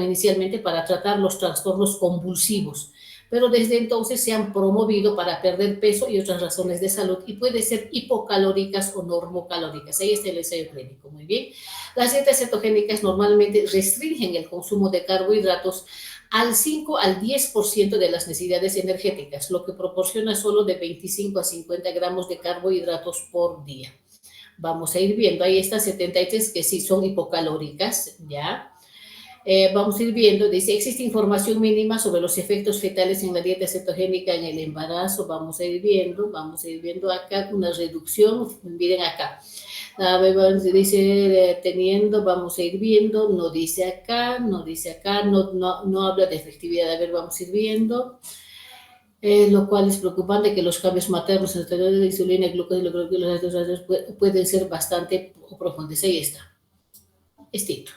inicialmente para tratar los trastornos convulsivos, pero desde entonces se han promovido para perder peso y otras razones de salud y pueden ser hipocalóricas o normocalóricas. Ahí está el ensayo clínico, muy bien. Las dietas cetogénicas normalmente restringen el consumo de carbohidratos al 5 al 10% de las necesidades energéticas, lo que proporciona solo de 25 a 50 gramos de carbohidratos por día. Vamos a ir viendo, ahí está 73 que sí son hipocalóricas, ¿ya? Vamos a ir viendo, dice, existe información mínima sobre los efectos fetales en la dieta cetogénica en el embarazo. Vamos a ir viendo acá una reducción, miren acá. Dice teniendo, vamos a ir viendo, no dice acá, no habla de efectividad. A ver, vamos a ir viendo. Lo cual es preocupante que los cambios maternos en el exterior de insulina y glucosa y los pueden ser bastante profundos. Ahí está. Extinto.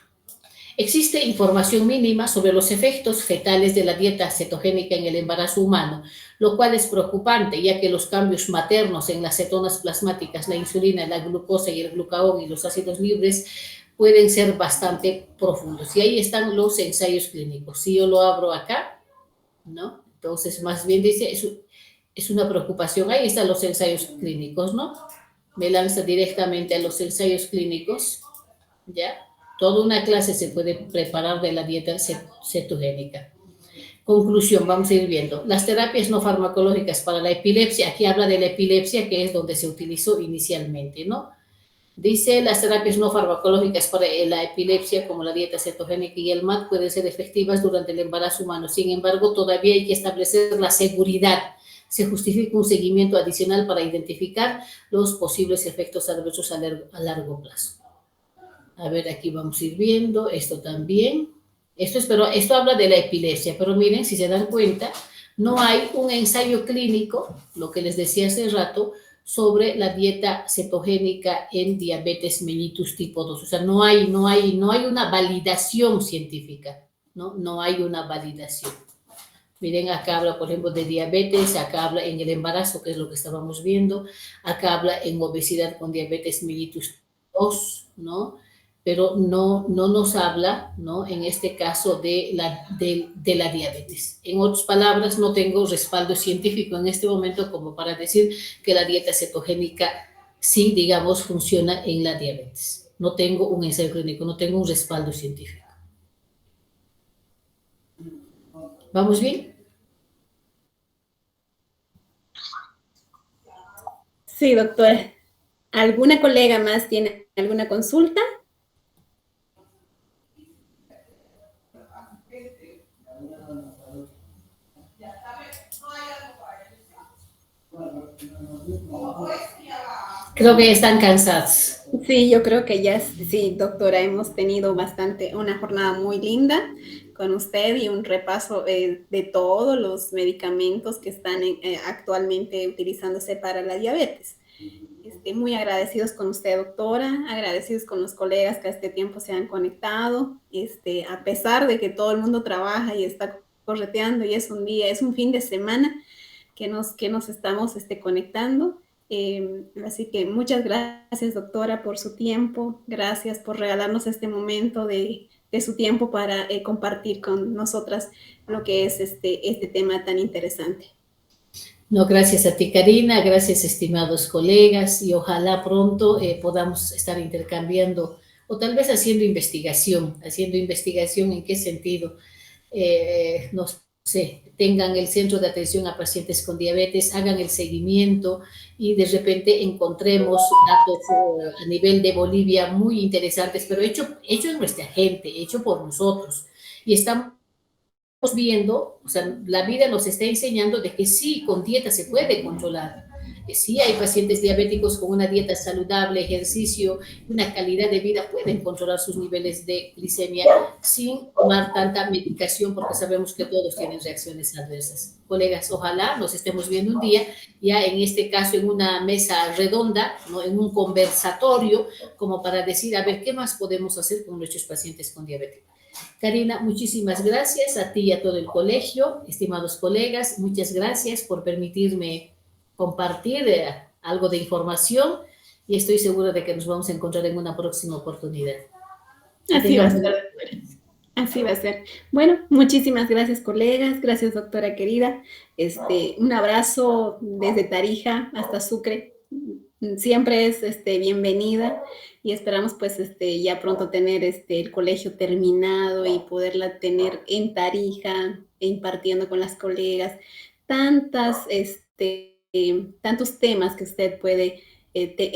Existe información mínima sobre los efectos fetales de la dieta cetogénica en el embarazo humano, lo cual es preocupante, ya que los cambios maternos en las cetonas plasmáticas, la insulina, la glucosa y el glucagón y los ácidos libres pueden ser bastante profundos. Y ahí están los ensayos clínicos. Si yo lo abro acá, ¿no? Entonces, más bien dice, es una preocupación. Ahí están los ensayos clínicos, ¿no? Me lanza directamente a los ensayos clínicos, ¿ya? Toda una clase se puede preparar de la dieta cetogénica. Conclusión, vamos a ir viendo. Las terapias no farmacológicas para la epilepsia, aquí habla de la epilepsia, que es donde se utilizó inicialmente, ¿no? Dice, las terapias no farmacológicas para la epilepsia, como la dieta cetogénica y el MAT, pueden ser efectivas durante el embarazo humano. Sin embargo, todavía hay que establecer la seguridad. Se justifica un seguimiento adicional para identificar los posibles efectos adversos a largo plazo. A ver, aquí vamos a ir viendo esto también. Esto habla de la epilepsia, pero miren, si se dan cuenta, no hay un ensayo clínico, lo que les decía hace rato, sobre la dieta cetogénica en diabetes mellitus tipo 2. O sea, no hay una validación científica, ¿no? No hay una validación. Miren, acá habla, por ejemplo, de diabetes, acá habla en el embarazo, que es lo que estábamos viendo, acá habla en obesidad con diabetes mellitus 2, ¿no? Pero no nos habla, ¿no? En este caso de la diabetes. En otras palabras, no tengo respaldo científico en este momento como para decir que la dieta cetogénica sí, digamos, funciona en la diabetes. No tengo un ensayo clínico, no tengo un respaldo científico. ¿Vamos bien? Sí, doctora. ¿Alguna colega más tiene alguna consulta? Creo que están cansados. Sí, yo creo que ya, sí, doctora, hemos tenido una jornada muy linda con usted y un repaso de todos los medicamentos que están actualmente utilizándose para la diabetes. Muy agradecidos con usted, doctora, agradecidos con los colegas que a este tiempo se han conectado, a pesar de que todo el mundo trabaja y está correteando y es un fin de semana que nos estamos conectando. Así que muchas gracias, doctora, por su tiempo. Gracias por regalarnos este momento de su tiempo para compartir con nosotras lo que es este tema tan interesante. No, gracias a ti, Karina, gracias, estimados colegas, y ojalá pronto podamos estar intercambiando o tal vez haciendo investigación en qué sentido, no sé, tengan el centro de atención a pacientes con diabetes, hagan el seguimiento y de repente encontremos datos a nivel de Bolivia muy interesantes, pero hecho en nuestra gente, hecho por nosotros. Y estamos viendo, o sea, la vida nos está enseñando de que sí, con dieta se puede controlar. Sí, hay pacientes diabéticos con una dieta saludable, ejercicio, una calidad de vida, pueden controlar sus niveles de glicemia sin tomar tanta medicación, porque sabemos que todos tienen reacciones adversas. Colegas, ojalá nos estemos viendo un día, ya en este caso en una mesa redonda, ¿no? En un conversatorio, como para decir, a ver, ¿qué más podemos hacer con nuestros pacientes con diabetes? Karina, muchísimas gracias a ti y a todo el colegio, estimados colegas, muchas gracias por permitirme compartir algo de información y estoy segura de que nos vamos a encontrar en una próxima oportunidad. Así va a ser, doctora. Así va a ser. Bueno, muchísimas gracias, colegas. Gracias, doctora querida. Un abrazo desde Tarija hasta Sucre. Siempre es bienvenida y esperamos pues ya pronto tener el colegio terminado y poderla tener en Tarija, impartiendo con las colegas tantos temas que usted puede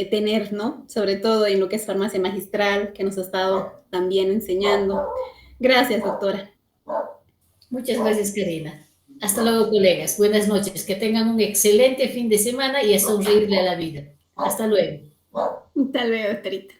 tener, ¿no? Sobre todo en lo que es farmacia magistral, que nos ha estado también enseñando. Gracias, doctora. Muchas gracias, Karina. Hasta luego, colegas. Buenas noches. Que tengan un excelente fin de semana y a sonreírle a la vida. Hasta luego. Hasta luego, doctorita.